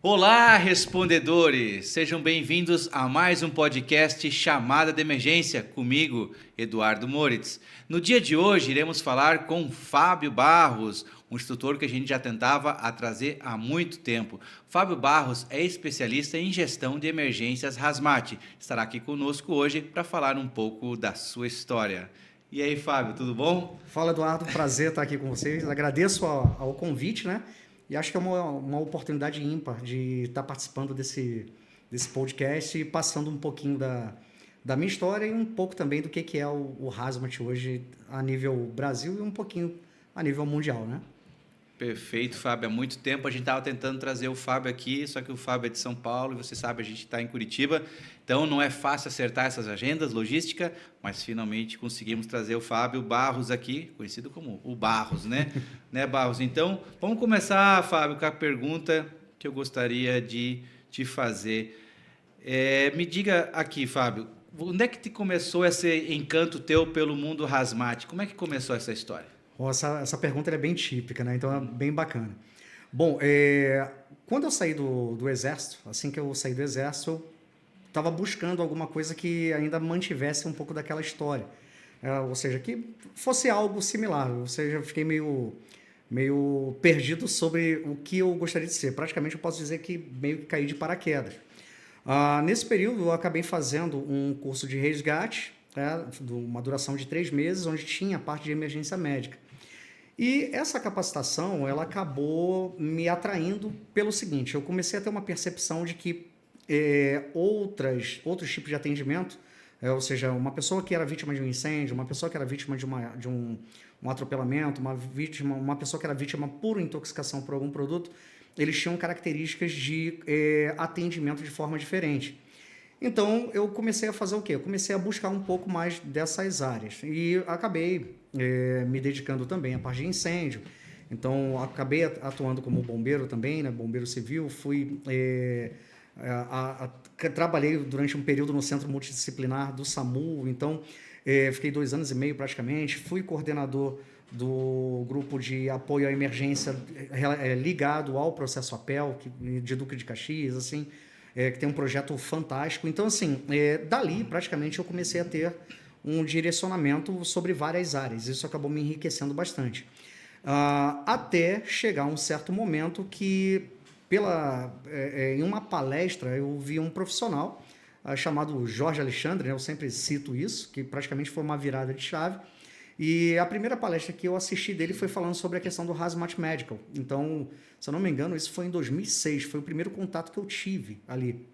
Olá, respondedores! Sejam bem-vindos a mais um podcast Chamada de Emergência, comigo, Eduardo Moritz. No dia de hoje, iremos falar com Fábio Barros, um instrutor que a gente já tentava a trazer há muito tempo. Fábio Barros é especialista em gestão de emergências Hazmat. Estará aqui conosco hoje para falar um pouco da sua história. E aí, Fábio, tudo bom? Fala, Eduardo, prazer estar aqui com vocês. Agradeço ao convite, né? E acho que é uma oportunidade ímpar de estar participando desse podcast e passando um pouquinho da minha história e um pouco também do que é o Hazmat hoje a nível Brasil e um pouquinho a nível mundial, né? Perfeito, Fábio. Há muito tempo a gente estava tentando trazer o Fábio aqui, só que o Fábio é de São Paulo e você sabe, a gente está em Curitiba, então não é fácil acertar essas agendas, logística, mas finalmente conseguimos trazer o Fábio Barros aqui, conhecido como o Barros, né? Né, Barros? Então, vamos começar, Fábio, com a pergunta que eu gostaria de te fazer. Me diga aqui, Fábio, onde é que te começou esse encanto teu pelo mundo Hazmat? Como é que começou essa história? Essa pergunta é bem típica, né? Então é bem bacana. Bom, quando eu saí do Exército, assim que eu saí do Exército, eu estava buscando alguma coisa que ainda mantivesse um pouco daquela história. Ou seja, que fosse algo similar. Ou seja, eu fiquei meio perdido sobre o que eu gostaria de ser. Praticamente eu posso dizer que meio que caí de paraquedas. Nesse período eu acabei fazendo um curso de resgate, uma duração de 3 meses, onde tinha a parte de emergência médica. E essa capacitação, ela acabou me atraindo pelo seguinte, eu comecei a ter uma percepção de que outros tipos de atendimento, ou seja, uma pessoa que era vítima de um incêndio, uma pessoa que era vítima de um atropelamento, uma pessoa que era vítima por intoxicação por algum produto, eles tinham características de atendimento de forma diferente. Então, eu comecei a fazer o quê? Eu comecei a buscar um pouco mais dessas áreas e acabei me dedicando também à parte de incêndio. Então, acabei atuando como bombeiro também, né? Bombeiro civil. Trabalhei durante um período no Centro Multidisciplinar do SAMU. Então, fiquei 2 anos e meio praticamente. Fui coordenador do grupo de apoio à emergência ligado ao processo APEL, de Duque de Caxias, assim, que tem um projeto fantástico. Então, assim, dali, praticamente, eu comecei a ter um direcionamento sobre várias áreas. Isso acabou me enriquecendo bastante. Até chegar um certo momento que, em uma palestra, eu vi um profissional chamado Jorge Alexandre, né? Eu sempre cito isso, que praticamente foi uma virada de chave. E a primeira palestra que eu assisti dele foi falando sobre a questão do Hazmat Medical. Então, se eu não me engano, isso foi em 2006, foi o primeiro contato que eu tive ali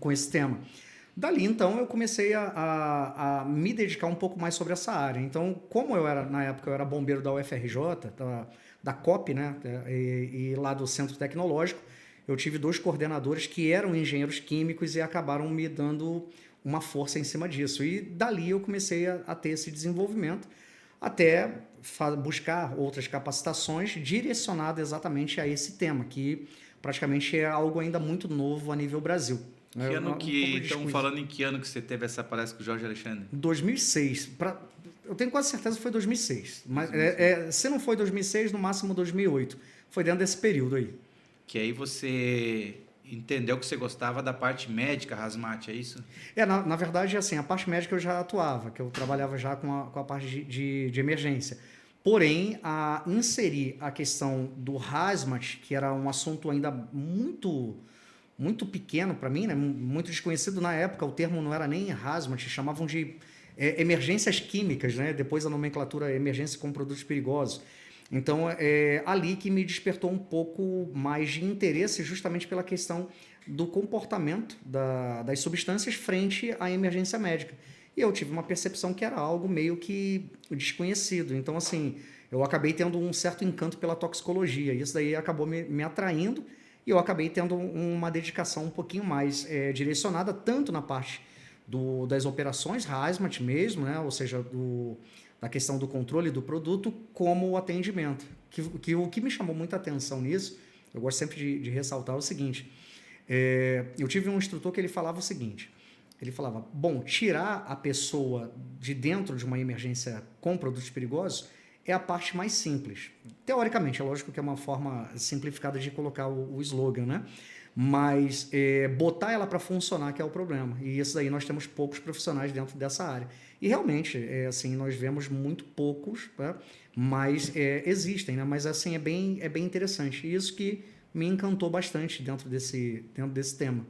com esse tema. Dali, então, eu comecei a me dedicar um pouco mais sobre essa área. Então, como na época, eu era bombeiro da UFRJ, da COP, né, e lá do Centro Tecnológico, eu tive 2 coordenadores que eram engenheiros químicos e acabaram me dando uma força em cima disso. E dali eu comecei a ter esse desenvolvimento até buscar outras capacitações direcionadas exatamente a esse tema, que praticamente é algo ainda muito novo a nível Brasil. Que ano Um pouco que... de Estamos falando em que ano que você teve essa palestra com o Jorge Alexandre? 2006. Eu tenho quase certeza que foi 2006. Mas 2006. se não foi 2006, no máximo 2008. Foi dentro desse período aí. Que aí você entendeu que você gostava da parte médica, Hazmat, é isso? Na verdade, assim, a parte médica eu já atuava, que eu trabalhava já com a parte de emergência. Porém, a inserir a questão do Hazmat, que era um assunto ainda muito pequeno para mim, né? Muito desconhecido na época, o termo não era nem Hazmat, chamavam de emergências químicas, né? Depois a nomenclatura emergência com produtos perigosos. Então, é ali que me despertou um pouco mais de interesse, justamente pela questão do comportamento das substâncias frente à emergência médica. E eu tive uma percepção que era algo meio que desconhecido. Então, assim, eu acabei tendo um certo encanto pela toxicologia. Isso daí acabou me atraindo e eu acabei tendo uma dedicação um pouquinho mais direcionada, tanto na parte das operações Hazmat mesmo, né? Ou seja, da questão do controle do produto, como o atendimento. O que me chamou muita atenção nisso, eu gosto sempre de ressaltar o seguinte, eu tive um instrutor que ele falava o seguinte, ele falava, bom, tirar a pessoa de dentro de uma emergência com produtos perigosos é a parte mais simples. Teoricamente, é lógico que é uma forma simplificada de colocar o slogan, né? mas botar ela para funcionar que é o problema. E isso daí nós temos poucos profissionais dentro dessa área. E realmente, assim, nós vemos muito poucos, né? Mas existem, né? Mas assim, é bem interessante. E isso que me encantou bastante dentro desse tema.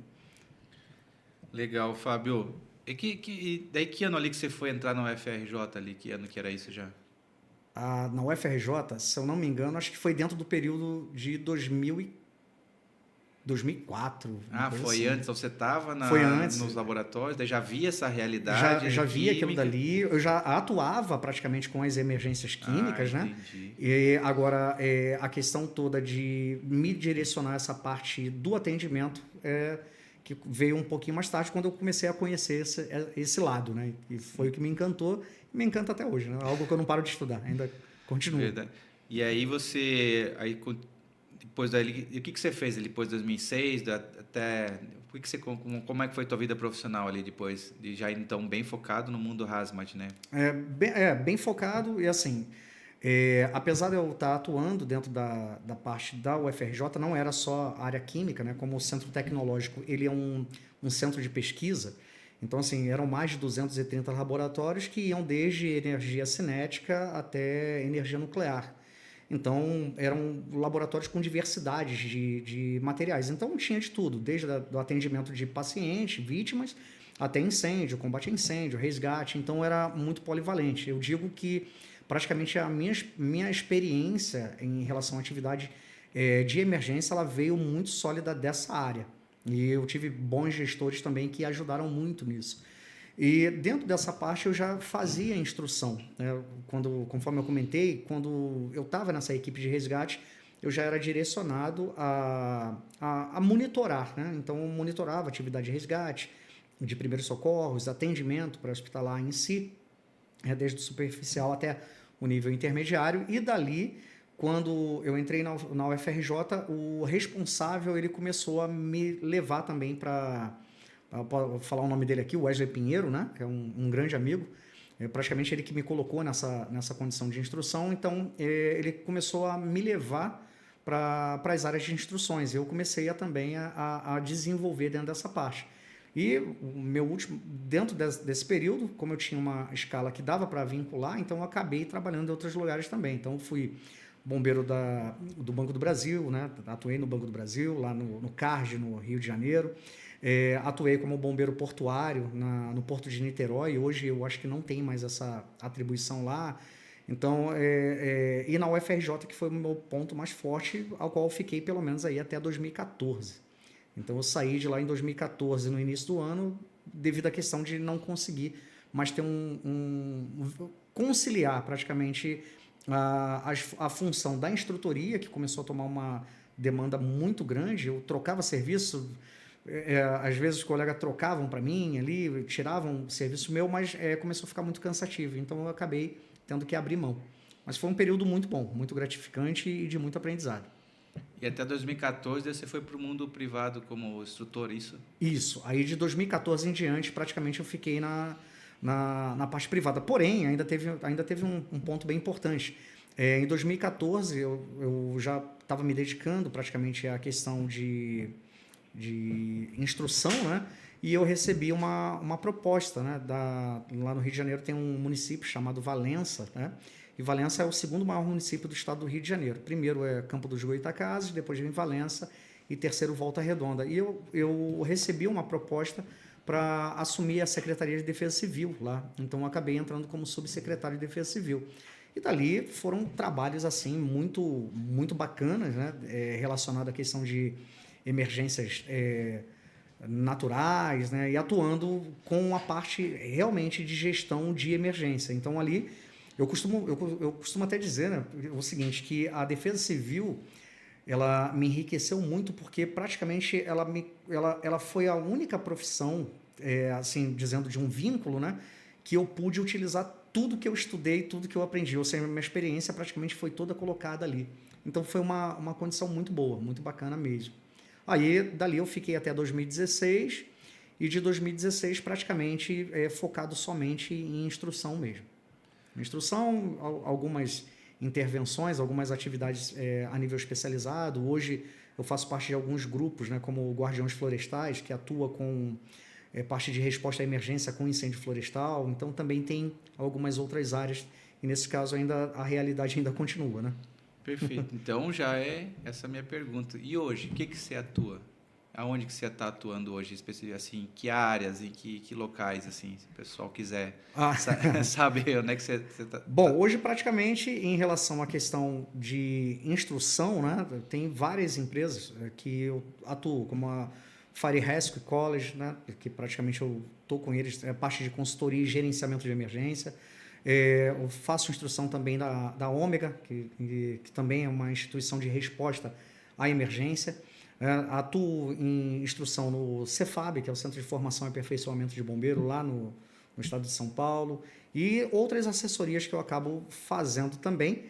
Legal, Fábio. E daí que ano ali que você foi entrar na UFRJ ali? Que ano que era isso já? Na UFRJ, se eu não me engano, acho que foi dentro do período de 2004, uma Ah, coisa foi assim. antes, então você estava Foi antes. nos laboratórios, daí já via essa Já realidade vi aquilo química. dali, eu já atuava praticamente com as emergências Ah, químicas, né? entendi. E agora, a questão toda de me direcionar essa parte do atendimento que veio um pouquinho mais tarde, quando eu comecei a conhecer esse lado, né? E foi o que me encantou, e me encanta até hoje, né? Algo que eu não paro de estudar, ainda continuo. Verdade. E aí depois dali, e o que você fez ali depois de 2006, até, como é que foi tua vida profissional ali depois, de já então bem focado no mundo hazmat, né? Bem focado e assim, apesar de eu estar atuando dentro da parte da UFRJ, não era só a área química, né? Como o Centro Tecnológico, ele é um centro de pesquisa, então assim, eram mais de 230 laboratórios que iam desde energia cinética até energia nuclear. Então, eram laboratórios com diversidades de materiais. Então, tinha de tudo, desde do atendimento de pacientes, vítimas, até incêndio, combate a incêndio, resgate. Então, era muito polivalente. Eu digo que praticamente a minha experiência em relação à atividade de emergência, ela veio muito sólida dessa área. E eu tive bons gestores também que ajudaram muito nisso. E dentro dessa parte eu já fazia instrução, né? Conforme eu comentei, quando eu estava nessa equipe de resgate, eu já era direcionado a monitorar, né? Então eu monitorava a atividade de resgate, de primeiros socorros, atendimento para hospitalar em si, desde o superficial até o nível intermediário, e dali, quando eu entrei na UFRJ, o responsável ele começou a me levar também para... Vou falar o nome dele aqui, o Wesley Pinheiro, né? Que é um grande amigo. Praticamente ele que me colocou nessa condição de instrução. Então, ele começou a me levar para as áreas de instruções. Eu comecei também a desenvolver dentro dessa parte. E o meu último, dentro desse período, como eu tinha uma escala que dava para vincular, então eu acabei trabalhando em outros lugares também. Então, eu fui bombeiro do Banco do Brasil, né? Atuei no Banco do Brasil, lá no CARD, no Rio de Janeiro. Atuei como bombeiro portuário no Porto de Niterói. Hoje eu acho que não tem mais essa atribuição lá. Então, e na UFRJ, que foi o meu ponto mais forte, ao qual eu fiquei pelo menos aí até 2014. Então, eu saí de lá em 2014, no início do ano, devido à questão de não conseguir mais ter conciliar praticamente a função da instrutoria, que começou a tomar uma demanda muito grande. Eu trocava serviço. Às vezes os colegas trocavam para mim ali, tiravam o serviço meu, mas começou a ficar muito cansativo. Então eu acabei tendo que abrir mão. Mas foi um período muito bom, muito gratificante e de muito aprendizado. E até 2014 você foi para o mundo privado como instrutor, isso? Isso. Aí de 2014 em diante, praticamente eu fiquei na parte privada. Porém, ainda teve um ponto bem importante. Em 2014, eu já estava me dedicando praticamente à questão de instrução, né? E eu recebi uma proposta, né? Lá no Rio de Janeiro tem um município chamado Valença, né? E Valença é o segundo maior município do estado do Rio de Janeiro. Primeiro é Campo dos Goytacazes, depois vem Valença e terceiro Volta Redonda. E eu recebi uma proposta para assumir a Secretaria de Defesa Civil lá. Então eu acabei entrando como subsecretário de Defesa Civil. E dali foram trabalhos assim muito muito bacanas, né? Relacionado à questão de emergências naturais, né? E atuando com a parte realmente de gestão de emergência. Então ali eu costumo até dizer, né, o seguinte, que a Defesa Civil ela me enriqueceu muito porque praticamente ela foi a única profissão, assim dizendo, de um vínculo, né, que eu pude utilizar tudo que eu estudei, tudo que eu aprendi. Ou seja, minha experiência praticamente foi toda colocada ali. Então foi uma condição muito boa, muito bacana mesmo. Aí, dali eu fiquei até 2016 e de 2016 praticamente focado somente em instrução mesmo. Instrução, algumas intervenções, algumas atividades a nível especializado. Hoje eu faço parte de alguns grupos, né, como o Guardiões Florestais, que atua com parte de resposta à emergência com incêndio florestal. Então também tem algumas outras áreas e nesse caso ainda a realidade ainda continua, né? Perfeito. Então já é essa a minha pergunta. E hoje, o que você atua? Aonde que você está atuando hoje, assim, que áreas, em que locais, assim, se o pessoal quiser saber onde é que você está? Bom, hoje praticamente em relação à questão de instrução, né, tem várias empresas que eu atuo, como a Fire Rescue College, né, que praticamente eu estou com eles, é parte de consultoria e gerenciamento de emergência. Eu faço instrução também da Ômega, que também é uma instituição de resposta à emergência. Atuo em instrução no Cefab, que é o Centro de Formação e Aperfeiçoamento de Bombeiro, lá no estado de São Paulo, e outras assessorias que eu acabo fazendo também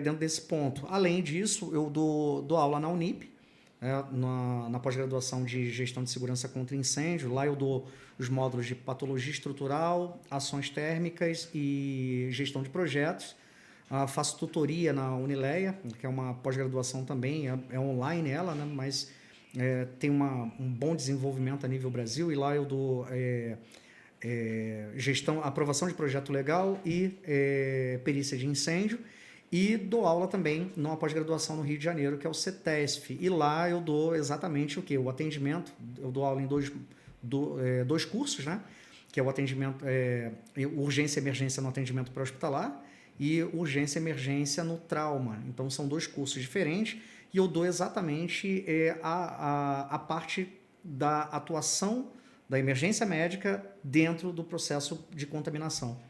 dentro desse ponto. Além disso, eu dou aula na Unip, na pós-graduação de Gestão de Segurança contra Incêndio. Lá eu dou os módulos de Patologia Estrutural, Ações Térmicas e Gestão de Projetos. Faço tutoria na Unileia, que é uma pós-graduação também, é online ela, né? Mas tem um bom desenvolvimento a nível Brasil, e lá eu dou aprovação de projeto legal e perícia de incêndio, e dou aula também numa pós-graduação no Rio de Janeiro, que é o CETESF, e lá eu dou exatamente o quê? O atendimento. Eu dou aula em dois cursos, né? Que é o atendimento, urgência e emergência no atendimento pré-hospitalar e urgência e emergência no trauma. Então são dois cursos diferentes, e eu dou exatamente a parte da atuação da emergência médica dentro do processo de contaminação.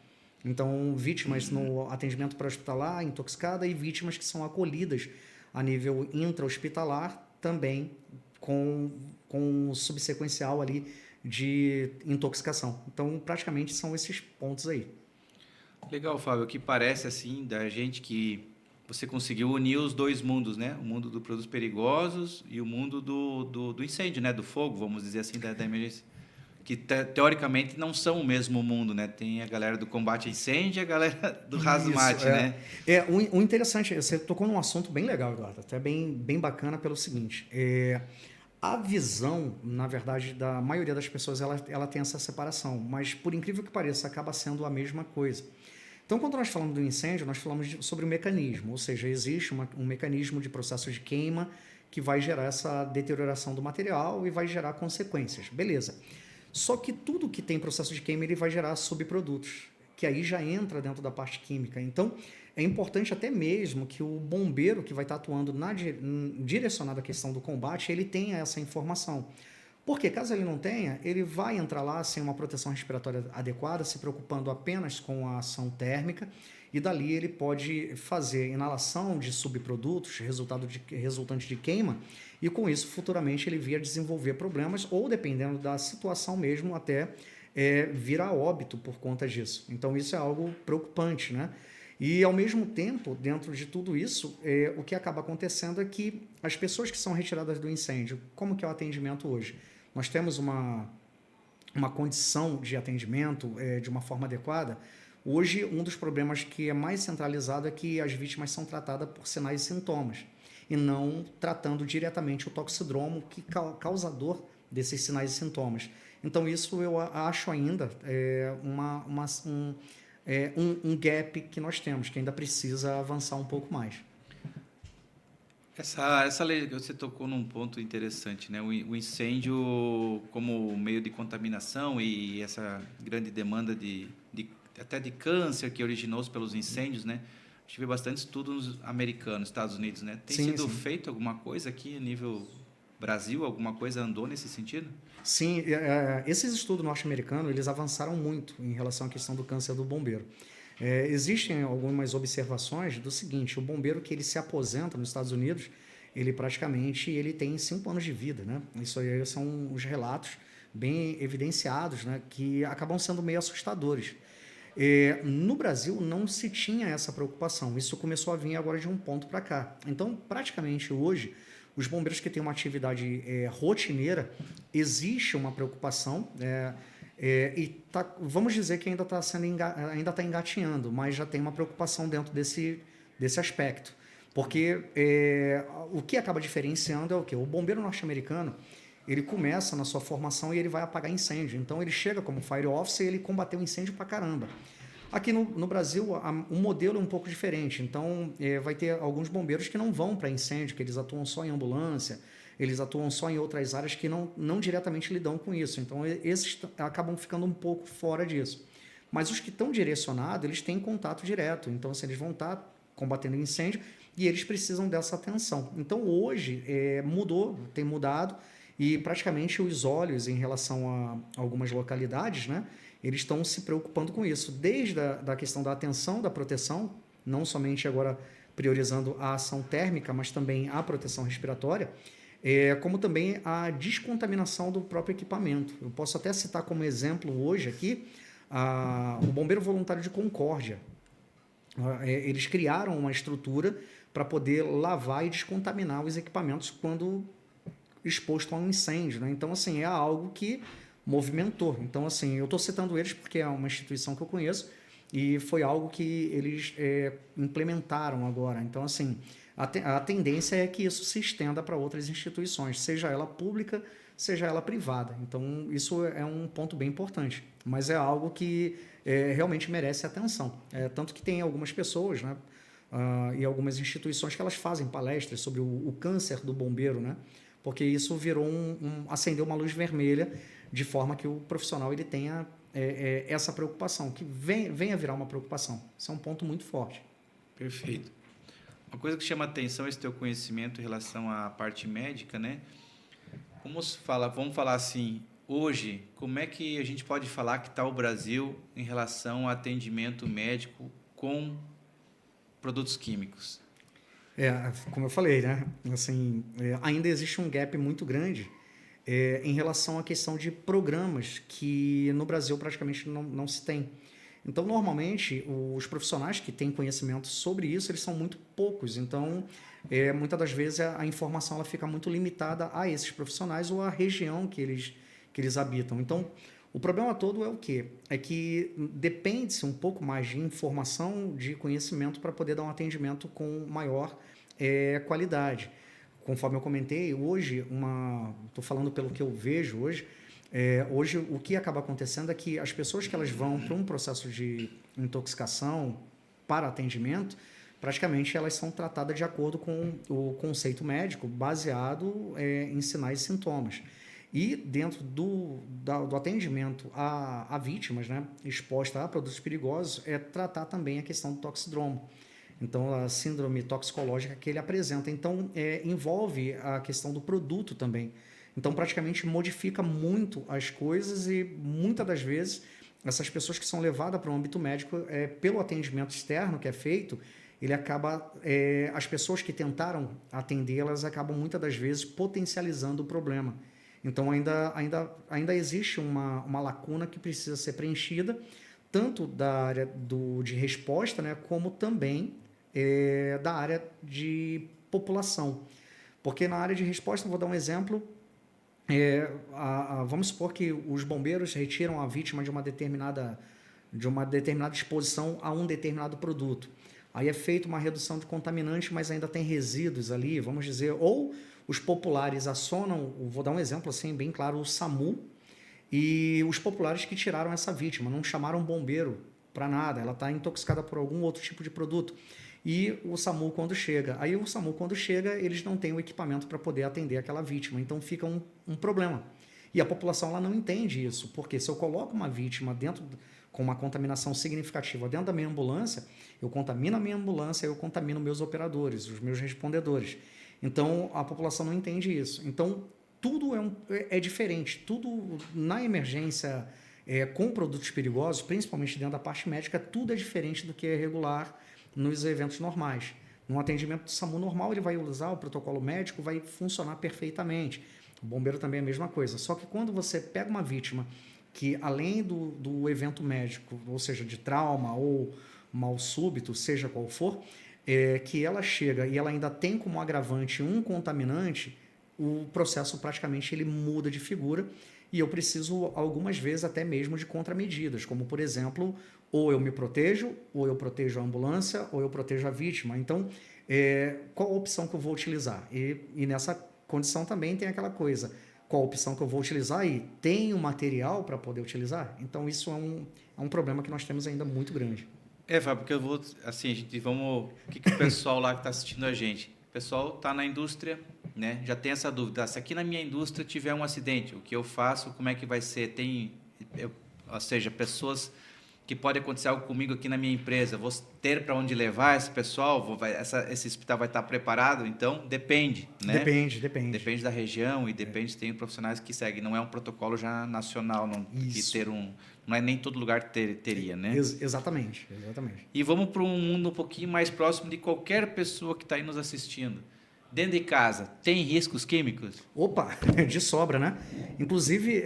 Então, vítimas no atendimento pré-hospitalar, intoxicada, e vítimas que são acolhidas a nível intra-hospitalar, também com subsequencial ali de intoxicação. Então, praticamente são esses pontos aí. Legal, Fábio. O que parece, assim, da gente que você conseguiu unir os dois mundos, né? O mundo dos produtos perigosos e o mundo do incêndio, né? Do fogo, vamos dizer assim, da emergência. Que teoricamente não são o mesmo mundo, né? Tem a galera do combate a incêndio e a galera do raso mate, né? O interessante, você tocou num assunto bem legal, Eduardo, até bem bacana pelo seguinte, a visão, na verdade, da maioria das pessoas, ela tem essa separação, mas por incrível que pareça, acaba sendo a mesma coisa. Então, quando nós falamos do incêndio, nós falamos sobre o mecanismo, ou seja, existe um mecanismo de processo de queima que vai gerar essa deterioração do material e vai gerar consequências. Beleza. Só que tudo que tem processo de queima, ele vai gerar subprodutos, que aí já entra dentro da parte química. Então, é importante até mesmo que o bombeiro que vai estar atuando direcionado à questão do combate, ele tenha essa informação. Porque caso ele não tenha, ele vai entrar lá sem uma proteção respiratória adequada, se preocupando apenas com a ação térmica, e dali ele pode fazer inalação de subprodutos resultante de queima, e com isso futuramente ele vir a desenvolver problemas, ou dependendo da situação mesmo, até vir a óbito por conta disso. Então isso é algo preocupante, né? E ao mesmo tempo, dentro de tudo isso, o que acaba acontecendo é que as pessoas que são retiradas do incêndio, como que é o atendimento hoje? Nós temos uma condição de atendimento de uma forma adequada. Hoje, um dos problemas que é mais centralizado é que as vítimas são tratadas por sinais e sintomas, e não tratando diretamente o toxidromo, que causador desses sinais e sintomas. Então, isso eu acho ainda um gap que nós temos, que ainda precisa avançar um pouco mais. Essa lei, você tocou num ponto interessante, né? O incêndio como meio de contaminação e essa grande demanda até de câncer que originou-se pelos incêndios, né? A gente vê bastante estudos americanos, Estados Unidos, né? Tem sido feito alguma coisa aqui a nível Brasil? Alguma coisa andou nesse sentido? Sim, esses estudos norte-americanos, eles avançaram muito em relação à questão do câncer do bombeiro. Existem algumas observações do seguinte: o bombeiro que ele se aposenta nos Estados Unidos, ele tem 5 anos de vida, né? Isso aí são os relatos bem evidenciados, né? Que acabam sendo meio assustadores. No Brasil não se tinha essa preocupação, isso começou a vir agora de um ponto para cá. Então, praticamente hoje, os bombeiros que têm uma atividade rotineira, existe uma preocupação, vamos dizer que ainda está engatinhando, mas já tem uma preocupação dentro desse desse aspecto. Porque o que acaba diferenciando é o quê? O bombeiro norte-americano, ele começa na sua formação e ele vai apagar incêndio. Então, ele chega como fire officer e ele combateu incêndio pra caramba. Aqui no Brasil, o modelo é um pouco diferente. Então, vai ter alguns bombeiros que não vão para incêndio, que eles atuam só em ambulância, eles atuam só em outras áreas que não diretamente lidam com isso. Então, esses acabam ficando um pouco fora disso. Mas os que estão direcionados, eles têm contato direto. Então, assim, eles vão estar combatendo incêndio e eles precisam dessa atenção. Então, hoje, tem mudado, e praticamente os olhos em relação a algumas localidades, né, eles estão se preocupando com isso, desde da questão da atenção, da proteção, não somente agora priorizando a ação térmica, mas também a proteção respiratória, como também a descontaminação do próprio equipamento. Eu posso até citar como exemplo hoje aqui o Bombeiro Voluntário de Concórdia. Eles criaram uma estrutura para poder lavar e descontaminar os equipamentos quando exposto a um incêndio, né? Então, assim, é algo que movimentou. Então, assim, eu estou citando eles porque é uma instituição que eu conheço e foi algo que eles implementaram agora. Então, assim, a tendência é que isso se estenda para outras instituições, seja ela pública, seja ela privada. Então, isso é um ponto bem importante, mas é algo que realmente merece atenção. Tanto que tem algumas pessoas, né, e algumas instituições que elas fazem palestras sobre o câncer do bombeiro, né? Porque isso virou acendeu uma luz vermelha, de forma que o profissional ele tenha essa preocupação, que venha virar uma preocupação. Isso é um ponto muito forte. Perfeito. Uma coisa que chama atenção é esse teu conhecimento em relação à parte médica, né? Vamos falar assim, hoje, como é que a gente pode falar que está o Brasil em relação ao atendimento médico com produtos químicos? Como eu falei, né? Assim, ainda existe um gap muito grande em relação à questão de programas que no Brasil praticamente não se tem. Então, normalmente, os profissionais que têm conhecimento sobre isso, eles são muito poucos. Então, muitas das vezes, a informação ela fica muito limitada a esses profissionais ou à região que eles habitam. Então, o problema todo é o quê? É que depende-se um pouco mais de informação, de conhecimento para poder dar um atendimento com maior qualidade. Conforme eu comentei, hoje, estou falando pelo que eu vejo hoje, hoje o que acaba acontecendo é que as pessoas que elas vão para um processo de intoxicação para atendimento, praticamente elas são tratadas de acordo com o conceito médico, baseado em sinais e sintomas. E dentro do atendimento a vítimas, né, expostas a produtos perigosos, tratar também a questão do toxidromo. Então, a síndrome toxicológica que ele apresenta. Então, envolve a questão do produto também. Então, praticamente modifica muito as coisas e, muitas das vezes, essas pessoas que são levadas para o âmbito médico, pelo atendimento externo que é feito, ele acaba, as pessoas que tentaram atendê-las acabam, muitas das vezes, potencializando o problema. Então, ainda existe uma lacuna que precisa ser preenchida, tanto da área de resposta, né, como também da área de população. Porque na área de resposta, vou dar um exemplo, vamos supor que os bombeiros retiram a vítima de uma determinada exposição a um determinado produto. Aí é feita uma redução de contaminante, mas ainda tem resíduos ali, vamos dizer, ou os populares acionam, vou dar um exemplo assim bem claro, o SAMU, e os populares que tiraram essa vítima, não chamaram um bombeiro para nada, ela está intoxicada por algum outro tipo de produto. E o SAMU quando chega, eles não têm o equipamento para poder atender aquela vítima, então fica um problema. E a população ela não entende isso, porque se eu coloco uma vítima com uma contaminação significativa dentro da minha ambulância, eu contamino a minha ambulância, eu contamino meus operadores, os meus respondedores. Então, a população não entende isso. Então, tudo é diferente. Tudo na emergência com produtos perigosos, principalmente dentro da parte médica, tudo é diferente do que é regular nos eventos normais. No atendimento do SAMU normal, ele vai usar o protocolo médico, vai funcionar perfeitamente. O bombeiro também é a mesma coisa. Só que quando você pega uma vítima que, além do evento médico, ou seja, de trauma ou mal súbito, seja qual for, que ela chega e ela ainda tem como agravante um contaminante, o processo praticamente ele muda de figura e eu preciso, algumas vezes, até mesmo de contramedidas, como, por exemplo, ou eu me protejo, ou eu protejo a ambulância, ou eu protejo a vítima. Então, qual a opção que eu vou utilizar? E nessa condição também tem aquela coisa, qual a opção que eu vou utilizar e tem o material para poder utilizar? Então, isso é um problema que nós temos ainda muito grande. Fábio, porque eu vou, assim, vamos, o que o pessoal lá que está assistindo a gente? O pessoal está na indústria, né? Já tem essa dúvida. Se aqui na minha indústria tiver um acidente, o que eu faço, como é que vai ser? Ou seja, pessoas que pode acontecer algo comigo aqui na minha empresa, vou ter para onde levar esse pessoal, esse hospital vai estar preparado? Então, depende, né? Depende. Depende da região e depende, tem profissionais que seguem. Não é um protocolo já nacional, não é nem todo lugar teria, né? Exatamente. E vamos para um mundo um pouquinho mais próximo de qualquer pessoa que está aí nos assistindo. Dentro de casa, tem riscos químicos? Opa, de sobra, né? Inclusive,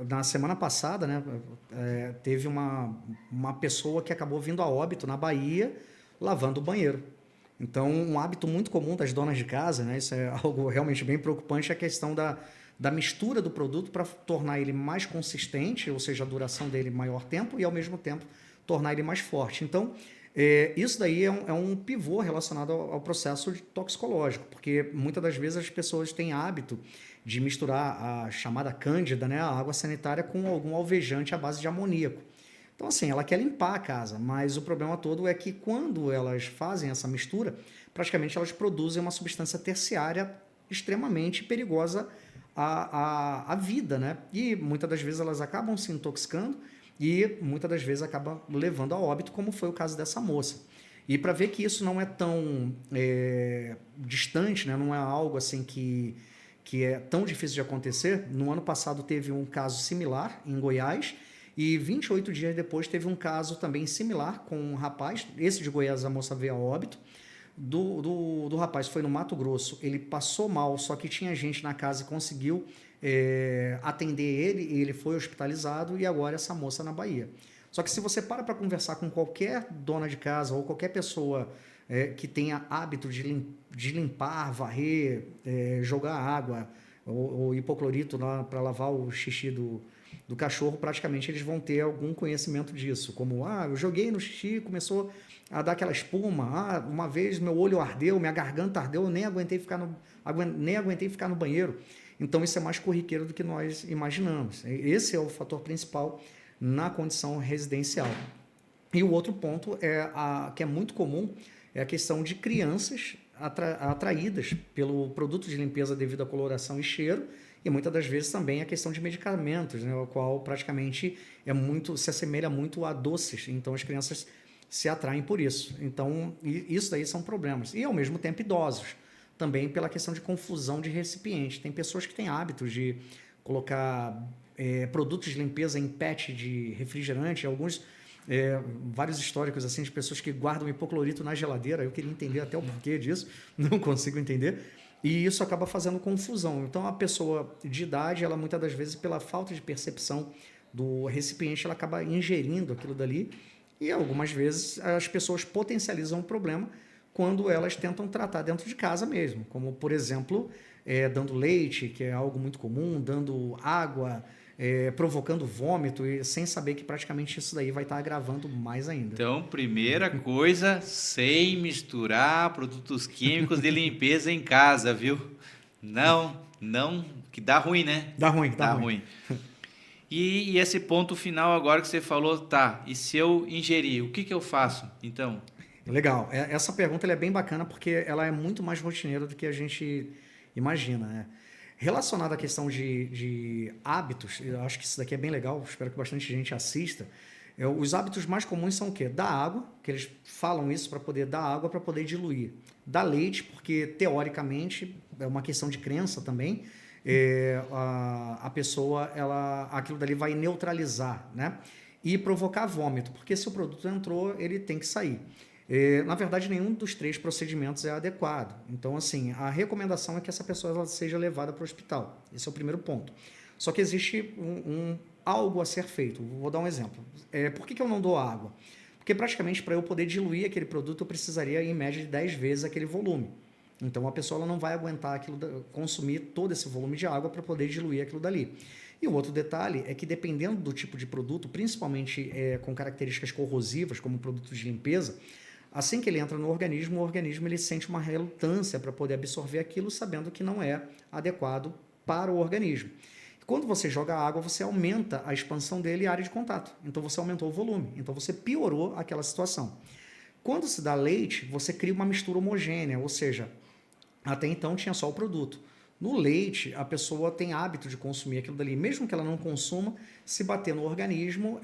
na semana passada, né, teve uma pessoa que acabou vindo a óbito na Bahia lavando o banheiro. Então, um hábito muito comum das donas de casa, né, isso é algo realmente bem preocupante, é a questão da mistura do produto para tornar ele mais consistente, ou seja, a duração dele maior tempo e, ao mesmo tempo, tornar ele mais forte. Então, isso daí é um pivô relacionado ao processo toxicológico, porque muitas das vezes as pessoas têm hábito de misturar a chamada cândida, né, a água sanitária, com algum alvejante à base de amoníaco. Então, assim, ela quer limpar a casa, mas o problema todo é que quando elas fazem essa mistura, praticamente elas produzem uma substância terciária extremamente perigosa à vida, né? E muitas das vezes elas acabam se intoxicando e muitas das vezes acaba levando a óbito, como foi o caso dessa moça. E para ver que isso não é tão distante, né? Não é algo assim que é tão difícil de acontecer, no ano passado teve um caso similar em Goiás e 28 dias depois teve um caso também similar com um rapaz, esse de Goiás a moça veio a óbito, do rapaz foi no Mato Grosso, ele passou mal, só que tinha gente na casa e conseguiu atender ele, e ele foi hospitalizado e agora essa moça na Bahia. Só que se você para conversar com qualquer dona de casa ou qualquer pessoa que tenha hábito de limpar, varrer, jogar água ou hipoclorito para lavar o xixi do cachorro, praticamente eles vão ter algum conhecimento disso, como, eu joguei no xixi, começou a dar aquela espuma, uma vez meu olho ardeu, minha garganta ardeu, eu nem aguentei ficar no banheiro. Então isso é mais corriqueiro do que nós imaginamos. Esse é o fator principal na condição residencial. E o outro ponto que é muito comum é a questão de crianças atraídas pelo produto de limpeza devido à coloração e cheiro, e muitas das vezes também a questão de medicamentos, né, o qual praticamente se assemelha muito a doces, então as crianças se atraem por isso. Então, isso daí são problemas. E, ao mesmo tempo, idosos, também pela questão de confusão de recipiente. Tem pessoas que têm hábitos de colocar produtos de limpeza em PET de refrigerante, vários históricos assim de pessoas que guardam hipoclorito na geladeira. Eu queria entender até o porquê disso, não consigo entender. E isso acaba fazendo confusão. Então, a pessoa de idade, ela muitas das vezes, pela falta de percepção do recipiente, ela acaba ingerindo aquilo dali. E algumas vezes as pessoas potencializam o problema quando elas tentam tratar dentro de casa mesmo. Como, por exemplo, dando leite, que é algo muito comum, dando água, provocando vômito, e sem saber que praticamente isso daí vai estar agravando mais ainda. Então, primeira coisa, sem misturar produtos químicos de limpeza em casa, viu? Não, que dá ruim, né? Dá ruim. E esse ponto final agora que você falou, tá, e se eu ingerir, o que eu faço, então? Legal. Essa pergunta é bem bacana porque ela é muito mais rotineira do que a gente imagina, né? Relacionado à questão de hábitos, eu acho que isso daqui é bem legal, espero que bastante gente assista. Os hábitos mais comuns são o quê? Dar água, que eles falam isso para poder dar água, para poder diluir. Dar leite, porque teoricamente, é uma questão de crença também, a pessoa, aquilo dali vai neutralizar, né? E provocar vômito, porque se o produto entrou, ele tem que sair. Na verdade, nenhum dos 3 procedimentos é adequado. Então, assim, a recomendação é que essa pessoa ela seja levada para o hospital. Esse é o primeiro ponto. Só que existe algo a ser feito. Vou dar um exemplo. Por que eu não dou água? Porque praticamente para eu poder diluir aquele produto, eu precisaria, em média, de 10 vezes aquele volume. Então, a pessoa ela não vai aguentar consumir todo esse volume de água para poder diluir aquilo dali. E o outro detalhe é que dependendo do tipo de produto, principalmente com características corrosivas, como produtos de limpeza, assim que ele entra no organismo, o organismo ele sente uma relutância para poder absorver aquilo, sabendo que não é adequado para o organismo. Quando você joga água, você aumenta a expansão dele e a área de contato. Então você aumentou o volume. Então você piorou aquela situação. Quando se dá leite, você cria uma mistura homogênea, ou seja, até então tinha só o produto. No leite, a pessoa tem hábito de consumir aquilo dali. Mesmo que ela não consuma, se bater no organismo,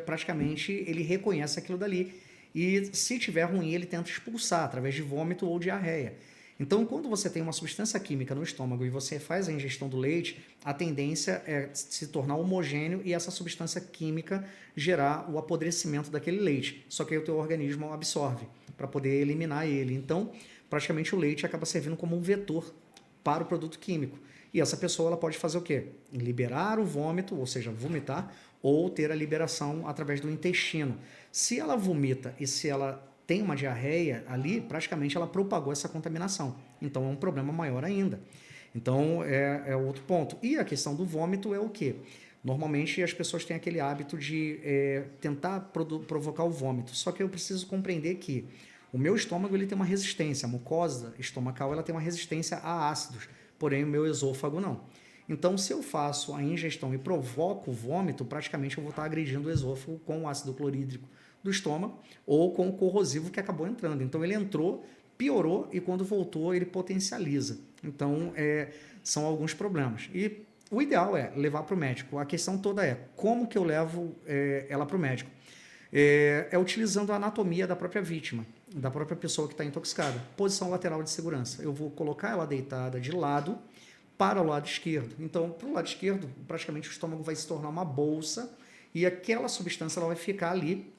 praticamente ele reconhece aquilo dali. E se tiver ruim, ele tenta expulsar através de vômito ou diarreia. Então, quando você tem uma substância química no estômago e você faz a ingestão do leite, a tendência é se tornar homogêneo e essa substância química gerar o apodrecimento daquele leite. Só que aí o teu organismo absorve para poder eliminar ele. Então, praticamente o leite acaba servindo como um vetor para o produto químico. E essa pessoa ela pode fazer o quê? Liberar o vômito, ou seja, vomitar, ou ter a liberação através do intestino. Se ela vomita e se ela tem uma diarreia ali, praticamente ela propagou essa contaminação. Então é um problema maior ainda. Então é outro ponto. E a questão do vômito é o quê? Normalmente as pessoas têm aquele hábito de tentar provocar o vômito. Só que eu preciso compreender que o meu estômago ele tem uma resistência, a mucosa estomacal ela tem uma resistência a ácidos, porém o meu esôfago não. Então, se eu faço a ingestão e provoco o vômito, praticamente eu vou estar agredindo o esôfago com o ácido clorídrico do estômago ou com o corrosivo que acabou entrando. Então, ele entrou, piorou e quando voltou, ele potencializa. Então, são alguns problemas. E o ideal é levar para o médico. A questão toda é como que eu levo ela para o médico? É utilizando a anatomia da própria vítima, da própria pessoa que está intoxicada. Posição lateral de segurança. Eu vou colocar ela deitada de lado para o lado esquerdo. Então, para o lado esquerdo, praticamente o estômago vai se tornar uma bolsa e aquela substância ela vai ficar ali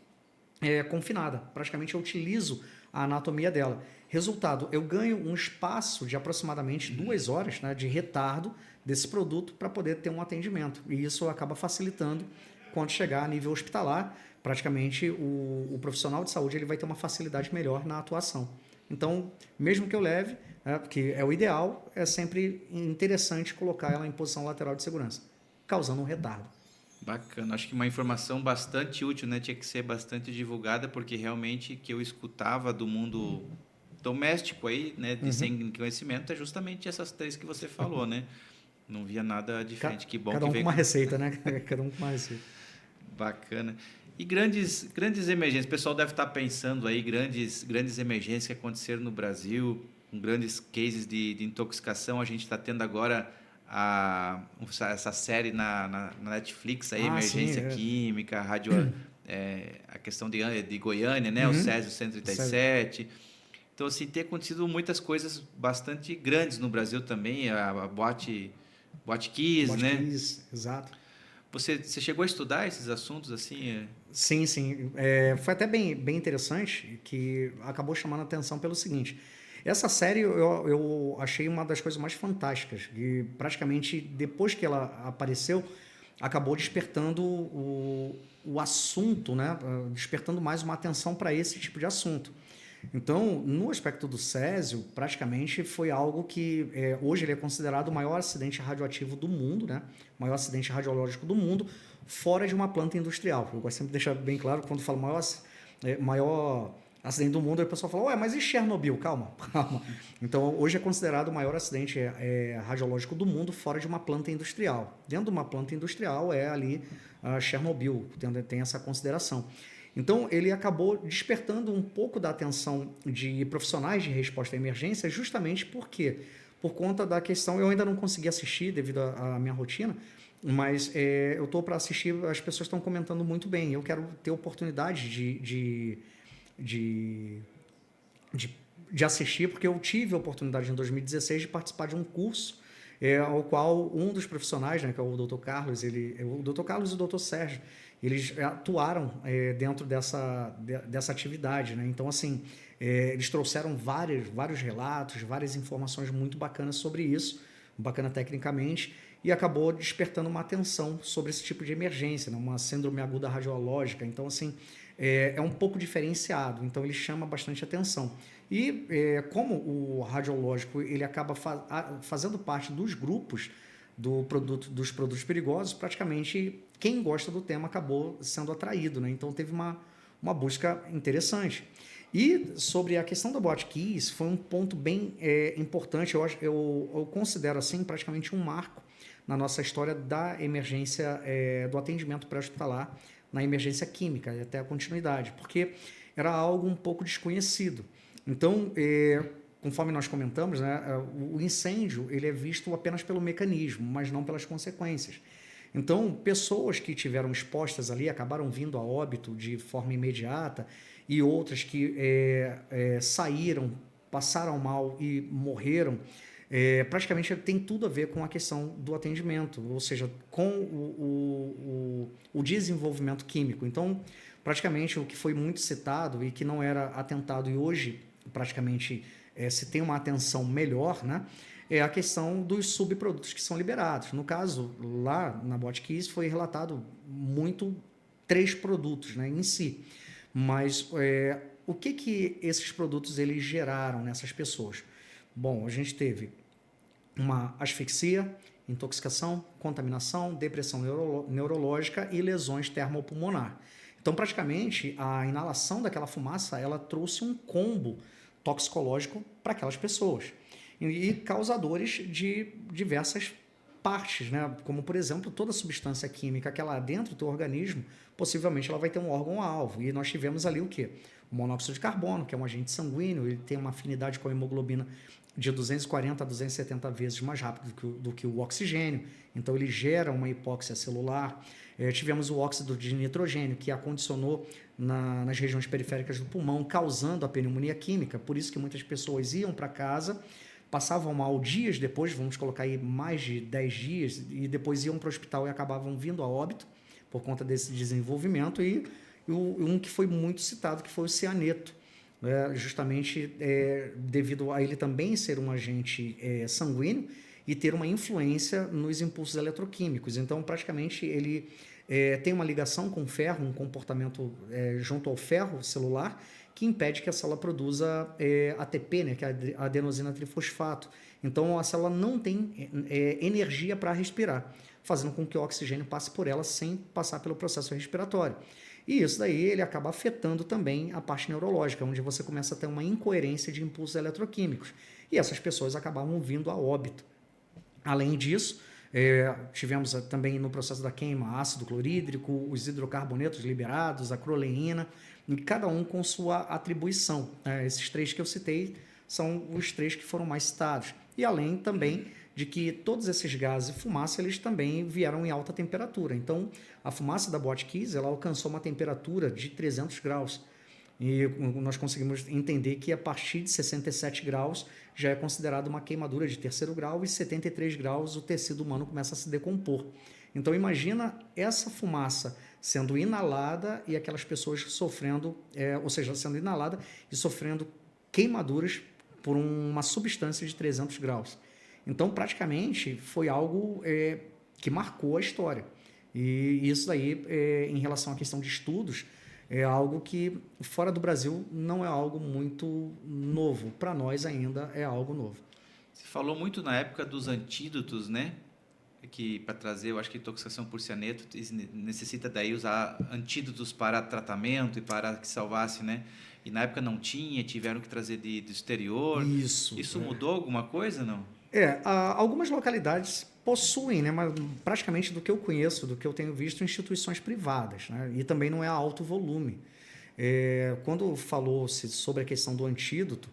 confinada. Praticamente eu utilizo a anatomia dela. Resultado, eu ganho um espaço de aproximadamente 2 horas, né, de retardo desse produto para poder ter um atendimento. E isso acaba facilitando quando chegar a nível hospitalar. Praticamente o profissional de saúde ele vai ter uma facilidade melhor na atuação. Então, mesmo que eu leve, porque é o ideal, é sempre interessante colocar ela em posição lateral de segurança, causando um retardo. Bacana, acho que uma informação bastante útil, né? Tinha que ser bastante divulgada, porque realmente que eu escutava do mundo doméstico aí, né, de sem conhecimento, é justamente essas 3 que você falou, né? Não via nada diferente. Que bom cada um que com veio. uma receita, né? Cada um com uma receita. Bacana. E grandes emergências, o pessoal deve estar pensando aí, grandes emergências que aconteceram no Brasil, com grandes cases de intoxicação. A gente está tendo agora essa série na Netflix, aí, Emergência Sim, Química, a questão de Goiânia, né? O Césio 137. Então, assim, tem acontecido muitas coisas bastante grandes no Brasil também, a Boate Kiss, né? Kiss, exato. Você chegou a estudar esses assuntos assim? Sim. Foi até bem interessante que acabou chamando a atenção pelo seguinte. Essa série eu achei uma das coisas mais fantásticas. E praticamente depois que ela apareceu, acabou despertando o assunto, né? Despertando mais uma atenção para esse tipo de assunto. Então, no aspecto do césio, praticamente foi algo que hoje ele é considerado o maior acidente radioativo do mundo, né? O maior acidente radiológico do mundo, fora de uma planta industrial. Eu gosto sempre de deixar bem claro, quando falo maior acidente do mundo, aí o pessoal fala, ué, mas e Chernobyl? Calma. Então, hoje é considerado o maior acidente radiológico do mundo fora de uma planta industrial. Dentro de uma planta industrial é ali Chernobyl, tem essa consideração. Então, ele acabou despertando um pouco da atenção de profissionais de resposta à emergência, justamente porque, por conta da questão, eu ainda não consegui assistir devido à minha rotina, mas eu estou para assistir, as pessoas estão comentando muito bem. Eu quero ter oportunidade de assistir, porque eu tive a oportunidade em 2016 de participar de um curso ao qual um dos profissionais, né, que é o Dr. Carlos, o Dr. Carlos e o Dr. Sérgio, eles atuaram dentro dessa atividade, né? Então, assim, eles trouxeram vários relatos, várias informações muito bacanas sobre isso, bacana tecnicamente, e acabou despertando uma atenção sobre esse tipo de emergência, né? Uma síndrome aguda radiológica. Então, assim, é um pouco diferenciado, então ele chama bastante atenção. E como o radiológico ele acaba fazendo parte dos grupos dos produtos perigosos, praticamente quem gosta do tema acabou sendo atraído, né? Então teve uma busca interessante. E sobre a questão da Botkeys, foi um ponto bem importante, eu considero assim praticamente um marco na nossa história da emergência, do atendimento pré-hospitalar na emergência química, e até a continuidade, porque era algo um pouco desconhecido. Então, conforme nós comentamos, né, o incêndio ele é visto apenas pelo mecanismo, mas não pelas consequências. Então, pessoas que tiveram expostas ali acabaram vindo a óbito de forma imediata e outras que saíram, passaram mal e morreram. Praticamente tem tudo a ver com a questão do atendimento, ou seja, com o desenvolvimento químico. Então, praticamente o que foi muito citado e que não era atentado e hoje praticamente se tem uma atenção melhor, né? É a questão dos subprodutos que são liberados. No caso, lá na Botkeys foi relatado muito 3 produtos, né, em si. Mas o que esses produtos eles geraram nessas pessoas? Bom, a gente teve uma asfixia, intoxicação, contaminação, depressão neurológica e lesões termopulmonar. Então, praticamente, a inalação daquela fumaça ela trouxe um combo toxicológico para aquelas pessoas e causadores de diversas partes, né? Como, por exemplo, toda substância química que ela há dentro do teu organismo, possivelmente ela vai ter um órgão-alvo. E nós tivemos ali o quê? O monóxido de carbono, que é um agente sanguíneo, ele tem uma afinidade com a hemoglobina de 240 a 270 vezes mais rápido do que o oxigênio. Então, ele gera uma hipóxia celular. Tivemos o óxido de nitrogênio, que acondicionou nas regiões periféricas do pulmão, causando a pneumonia química. Por isso que muitas pessoas iam para casa, passavam mal dias depois, vamos colocar aí mais de 10 dias, e depois iam para o hospital e acabavam vindo a óbito por conta desse desenvolvimento. E um que foi muito citado, que foi o cianeto, justamente devido a ele também ser um agente sanguíneo e ter uma influência nos impulsos eletroquímicos. Então, praticamente, ele tem uma ligação com o ferro, um comportamento junto ao ferro celular, que impede que a célula produza ATP, né, que é a adenosina trifosfato. Então, a célula não tem energia para respirar, fazendo com que o oxigênio passe por ela sem passar pelo processo respiratório. E isso daí ele acaba afetando também a parte neurológica, onde você começa a ter uma incoerência de impulsos eletroquímicos. E essas pessoas acabavam vindo a óbito. Além disso, tivemos também no processo da queima ácido clorídrico, os hidrocarbonetos liberados, a acroleína, e cada um com sua atribuição. Esses 3 que eu citei são os 3 que foram mais citados. E além também de que todos esses gases e fumaça eles também vieram em alta temperatura. Então, a fumaça da Botkeys ela alcançou uma temperatura de 300 graus. E nós conseguimos entender que a partir de 67 graus já é considerado uma queimadura de 3º grau e 73 graus o tecido humano começa a se decompor. Então imagina essa fumaça sendo inalada e aquelas pessoas sofrendo, ou seja, sendo inalada e sofrendo queimaduras por uma substância de 300 graus. Então praticamente foi algo que marcou a história. E isso daí, em relação à questão de estudos, é algo que fora do Brasil não é algo muito novo. Para nós ainda é algo novo. Você falou muito na época dos antídotos, né? Que para trazer, eu acho que intoxicação por cianeto necessita daí usar antídotos para tratamento e para que salvasse, né? E na época não tinha, tiveram que trazer do exterior. Isso mudou alguma coisa, não? Algumas localidades possuem, né, mas praticamente do que eu conheço, do que eu tenho visto, instituições privadas, né, e também não é alto volume. Quando falou-se sobre a questão do antídoto,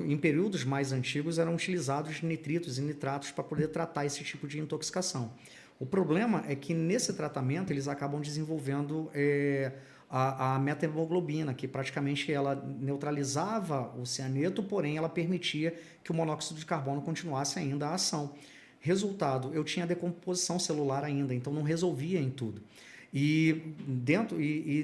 em períodos mais antigos eram utilizados nitritos e nitratos para poder tratar esse tipo de intoxicação. O problema é que nesse tratamento eles acabam desenvolvendo a metahemoglobina, que praticamente ela neutralizava o cianeto, porém ela permitia que o monóxido de carbono continuasse ainda a ação. Resultado, eu tinha decomposição celular ainda, então não resolvia em tudo. E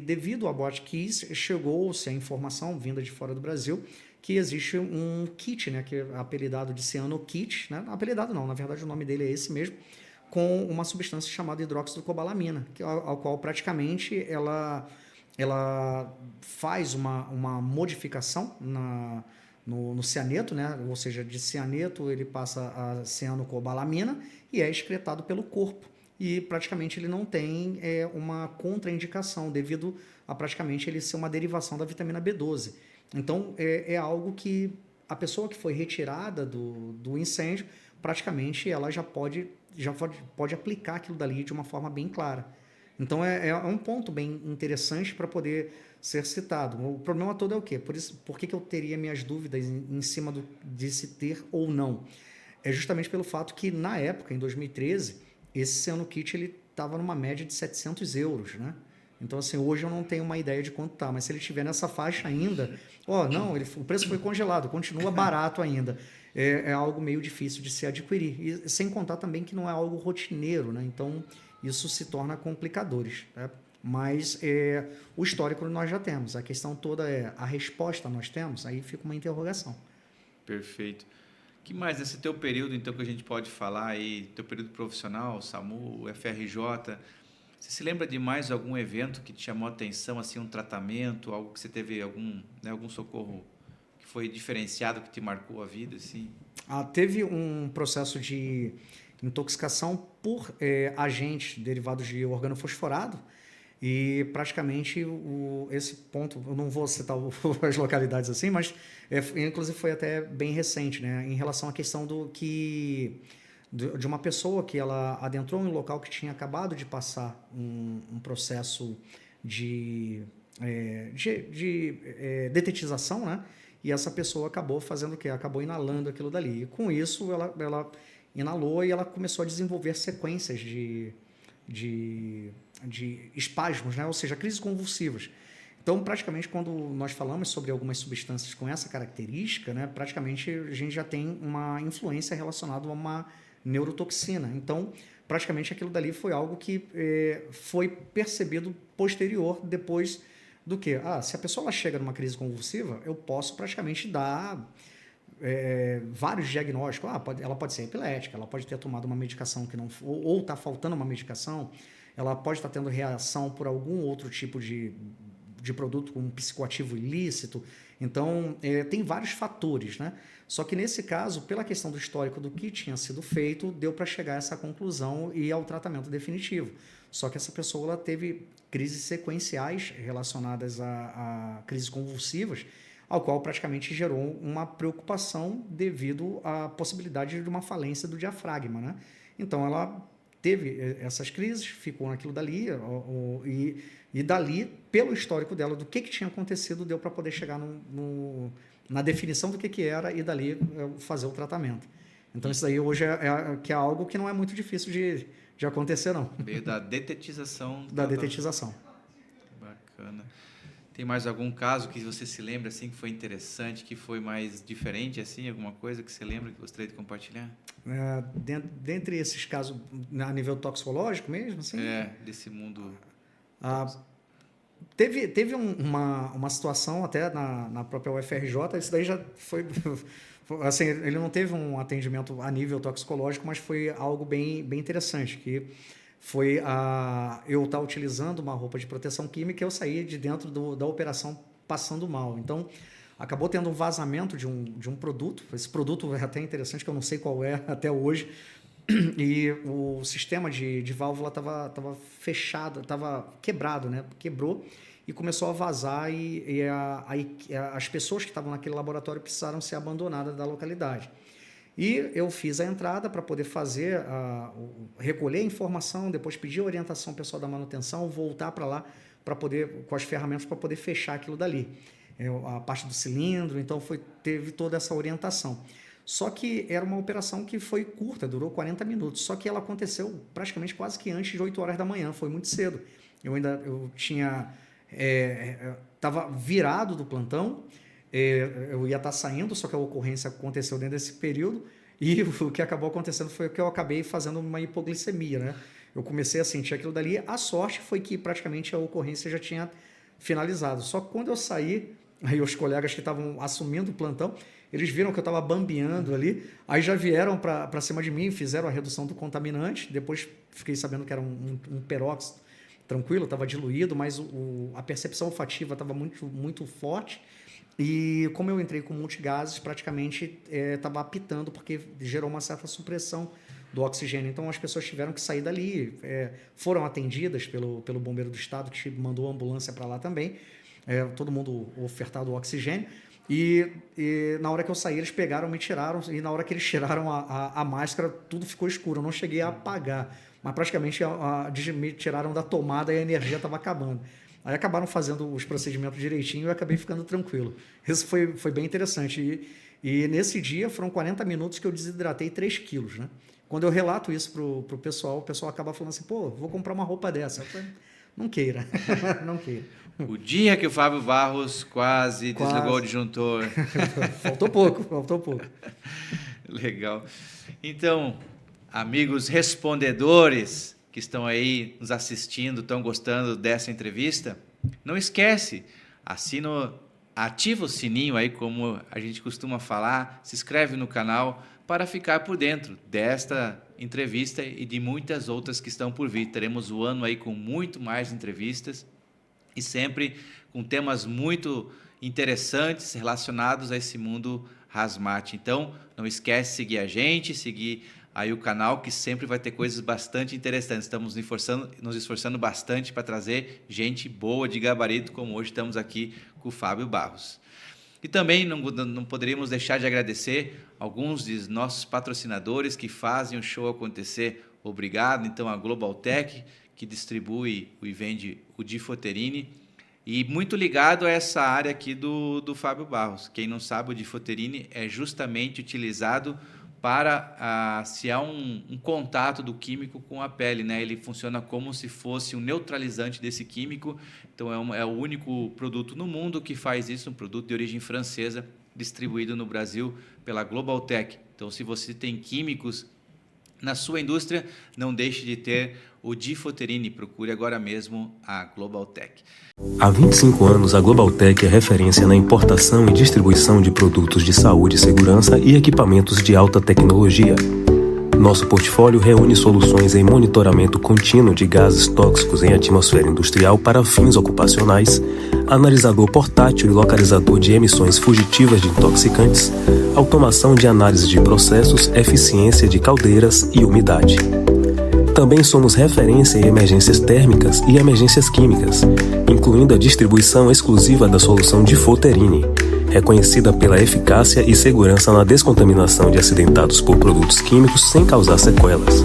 devido à Botkeys, chegou-se a informação vinda de fora do Brasil que existe um kit, né, que é apelidado de cianokit, né? Apelidado não, na verdade o nome dele é esse mesmo, com uma substância chamada hidróxido de cobalamina, ao qual praticamente ela faz uma modificação no cianeto, né? Ou seja, de cianeto ele passa a cianocobalamina e é excretado pelo corpo. E praticamente ele não tem uma contraindicação devido a praticamente ele ser uma derivação da vitamina B12. Então é algo que a pessoa que foi retirada do incêndio, praticamente ela já pode aplicar aquilo dali de uma forma bem clara. Então é um ponto bem interessante para poder ser citado. O problema todo é o quê? Por que eu teria minhas dúvidas em cima de se ter ou não? É justamente pelo fato que, na época, em 2013, esse Cianokit ele estava numa média de 700 euros, né? Então, assim, hoje eu não tenho uma ideia de quanto tá, mas se ele estiver nessa faixa ainda, não, o preço foi congelado, continua barato ainda. É algo meio difícil de se adquirir. E sem contar também que não é algo rotineiro, né? Então, isso se torna complicadores, né? Mas o histórico nós já temos. A questão toda a resposta nós temos, aí fica uma interrogação. Perfeito. Que mais nesse teu período, então, que a gente pode falar aí, teu período profissional, SAMU, FRJ, você se lembra de mais algum evento que te chamou a atenção, assim, um tratamento, algo que você teve algum socorro que foi diferenciado, que te marcou a vida, assim? Teve um processo de intoxicação por agentes derivados de organofosforado e praticamente esse ponto, eu não vou citar as localidades assim, mas inclusive foi até bem recente, né, em relação à questão de uma pessoa que ela adentrou em um local que tinha acabado de passar um processo de detetização, né? E essa pessoa acabou fazendo o quê? Acabou inalando aquilo dali. E com isso, ela inalou e ela começou a desenvolver sequências de espasmos, né? Ou seja, crises convulsivas. Então, praticamente, quando nós falamos sobre algumas substâncias com essa característica, né, praticamente a gente já tem uma influência relacionada a uma neurotoxina. Então, praticamente aquilo dali foi algo que foi percebido posterior, depois do que? Se a pessoa ela chega numa crise convulsiva, eu posso praticamente dar vários diagnósticos. Ela pode ser epilética, ela pode ter tomado uma medicação que não... Ou está faltando uma medicação, ela pode estar tendo reação por algum outro tipo de produto, como um psicoativo ilícito. Então, tem vários fatores, né? Só que nesse caso, pela questão do histórico do que tinha sido feito, deu para chegar a essa conclusão e ao tratamento definitivo. Só que essa pessoa ela teve crises sequenciais relacionadas a crises convulsivas, ao qual praticamente gerou uma preocupação devido à possibilidade de uma falência do diafragma, né? Então, ela teve essas crises, ficou naquilo dali, e dali, pelo histórico dela, do que tinha acontecido, deu para poder chegar na definição do que era e dali fazer o tratamento. Então, isso daí hoje que é algo que não é muito difícil de acontecer, não. Veio da detetização. Da detetização. Bacana. Tem mais algum caso que você se lembra assim que foi interessante, que foi mais diferente, assim, alguma coisa que você lembra que gostaria de compartilhar? Dentre esses casos, a nível toxicológico mesmo, assim? Desse mundo. Teve uma situação até na própria UFRJ, isso daí já foi... Assim, ele não teve um atendimento a nível toxicológico, mas foi algo bem interessante, que foi eu estar utilizando uma roupa de proteção química e eu saí de dentro da operação passando mal. Então, acabou tendo um vazamento de um produto. Esse produto é até interessante, que eu não sei qual é até hoje. E o sistema de válvula estava fechado, estava quebrado, né? Quebrou e começou a vazar as pessoas que estavam naquele laboratório precisaram ser abandonadas da localidade. E eu fiz a entrada para poder recolher a informação, depois pedir orientação ao pessoal da manutenção, voltar para lá para poder, com as ferramentas para poder fechar aquilo dali. A parte do cilindro, então teve toda essa orientação. Só que era uma operação que foi curta, durou 40 minutos, só que ela aconteceu praticamente quase que antes de 8 horas da manhã, foi muito cedo. Eu estava virado do plantão, eu ia estar saindo, só que a ocorrência aconteceu dentro desse período e o que acabou acontecendo foi que eu acabei fazendo uma hipoglicemia, né? Eu comecei a sentir aquilo dali, a sorte foi que praticamente a ocorrência já tinha finalizado. Só que quando eu saí, aí os colegas que estavam assumindo o plantão, eles viram que eu estava bambeando ali, aí já vieram para cima de mim, fizeram a redução do contaminante, depois fiquei sabendo que era um peróxido tranquilo, estava diluído, mas a percepção olfativa estava muito, muito forte. E como eu entrei com multigases, praticamente estava apitando, porque gerou uma certa supressão do oxigênio. Então as pessoas tiveram que sair dali, foram atendidas pelo bombeiro do estado, que mandou a ambulância para lá também, todo mundo ofertado o oxigênio. E na hora que eu saí, eles pegaram, me tiraram, e na hora que eles tiraram a máscara, tudo ficou escuro. Eu não cheguei a apagar, mas praticamente me tiraram da tomada e a energia estava acabando. Aí acabaram fazendo os procedimentos direitinho e eu acabei ficando tranquilo. Isso foi bem interessante. E nesse dia foram 40 minutos que eu desidratei 3 quilos, né? Quando eu relato isso pro pessoal, o pessoal acaba falando assim, pô, vou comprar uma roupa dessa. Eu falei, não queira, não queira. O dia que o Fábio Barros quase desligou o disjuntor. Faltou pouco. Legal. Então, amigos respondedores que estão aí nos assistindo, estão gostando dessa entrevista, não esquece, ativa o sininho aí, como a gente costuma falar, se inscreve no canal para ficar por dentro desta entrevista e de muitas outras que estão por vir. Teremos o ano aí com muito mais entrevistas e sempre com temas muito interessantes relacionados a esse mundo hazmat. Então, não esquece de seguir a gente, seguir aí o canal, que sempre vai ter coisas bastante interessantes. Estamos nos esforçando bastante para trazer gente boa de gabarito, como hoje estamos aqui com o Fábio Barros. E também não poderíamos deixar de agradecer alguns dos nossos patrocinadores que fazem o show acontecer. Obrigado, então, a Globaltech, que distribui e vende o Difoterini, e muito ligado a essa área aqui do Fábio Barros. Quem não sabe, o Difoterini é justamente utilizado para se há um contato do químico com a pele, né? Ele funciona como se fosse um neutralizante desse químico. Então é o único produto no mundo que faz isso, um produto de origem francesa, distribuído no Brasil pela Globaltech. Então, se você tem químicos na sua indústria, não deixe de ter o Difoterini. Procure agora mesmo a Globaltech. Há 25 anos, a Globaltech é referência na importação e distribuição de produtos de saúde e segurança e equipamentos de alta tecnologia. Nosso portfólio reúne soluções em monitoramento contínuo de gases tóxicos em atmosfera industrial para fins ocupacionais, analisador portátil e localizador de emissões fugitivas de intoxicantes, automação de análise de processos, eficiência de caldeiras e umidade. Também somos referência em emergências térmicas e emergências químicas, incluindo a distribuição exclusiva da solução Difoterini, reconhecida pela eficácia e segurança na descontaminação de acidentados por produtos químicos sem causar sequelas.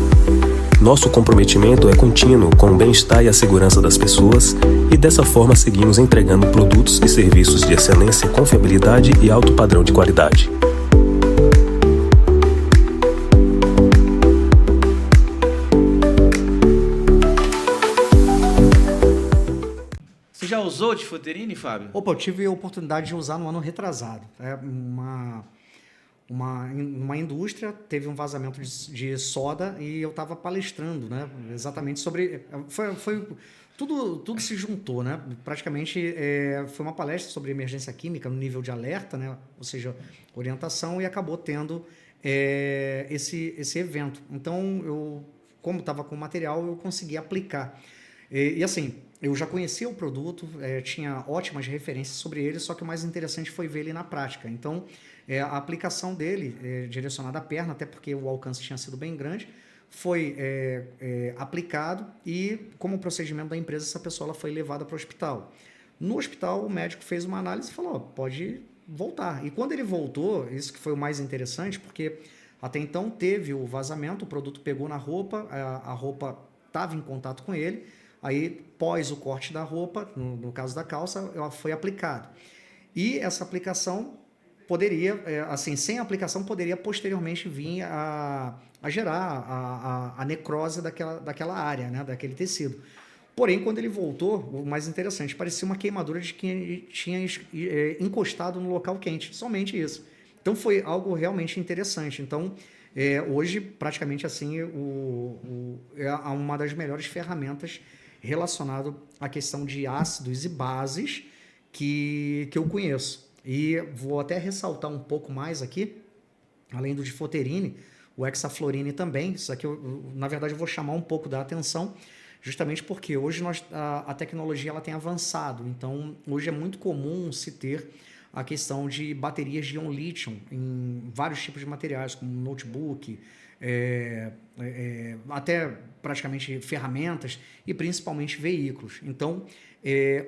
Nosso comprometimento é contínuo com o bem-estar e a segurança das pessoas e dessa forma seguimos entregando produtos e serviços de excelência, confiabilidade e alto padrão de qualidade. Já usou o Difoterini, Fábio? Opa, eu tive a oportunidade de usar no ano retrasado. Uma indústria teve um vazamento de soda e eu estava palestrando, né? Exatamente sobre... Tudo se juntou, né? Praticamente foi uma palestra sobre emergência química no nível de alerta, né? Ou seja, orientação, e acabou tendo esse evento. Então, como estava com o material, eu consegui aplicar. E assim, eu já conhecia o produto, tinha ótimas referências sobre ele, só que o mais interessante foi ver ele na prática. Então, a aplicação dele, direcionada à perna, até porque o alcance tinha sido bem grande, foi aplicado e, como procedimento da empresa, essa pessoa ela foi levada para o hospital. No hospital, o médico fez uma análise e falou, pode voltar. E quando ele voltou, isso que foi o mais interessante, porque até então teve o vazamento, o produto pegou na roupa, a roupa estava em contato com ele, aí, pós o corte da roupa, no caso da calça, ela foi aplicada. E essa aplicação poderia, assim, sem aplicação, poderia posteriormente vir a gerar a necrose daquela área, né, daquele tecido. Porém, quando ele voltou, o mais interessante, parecia uma queimadura de quem tinha encostado no local quente, somente isso. Então, foi algo realmente interessante. Então, hoje, praticamente assim, é uma das melhores ferramentas relacionado à questão de ácidos e bases que eu conheço. E vou até ressaltar um pouco mais aqui, além do Difoterini, o Hexaflorine também. Isso aqui, na verdade, eu vou chamar um pouco da atenção, justamente porque hoje a tecnologia ela tem avançado. Então, hoje é muito comum se ter a questão de baterias de íon lítio em vários tipos de materiais, como notebook, até praticamente ferramentas e principalmente veículos. Então,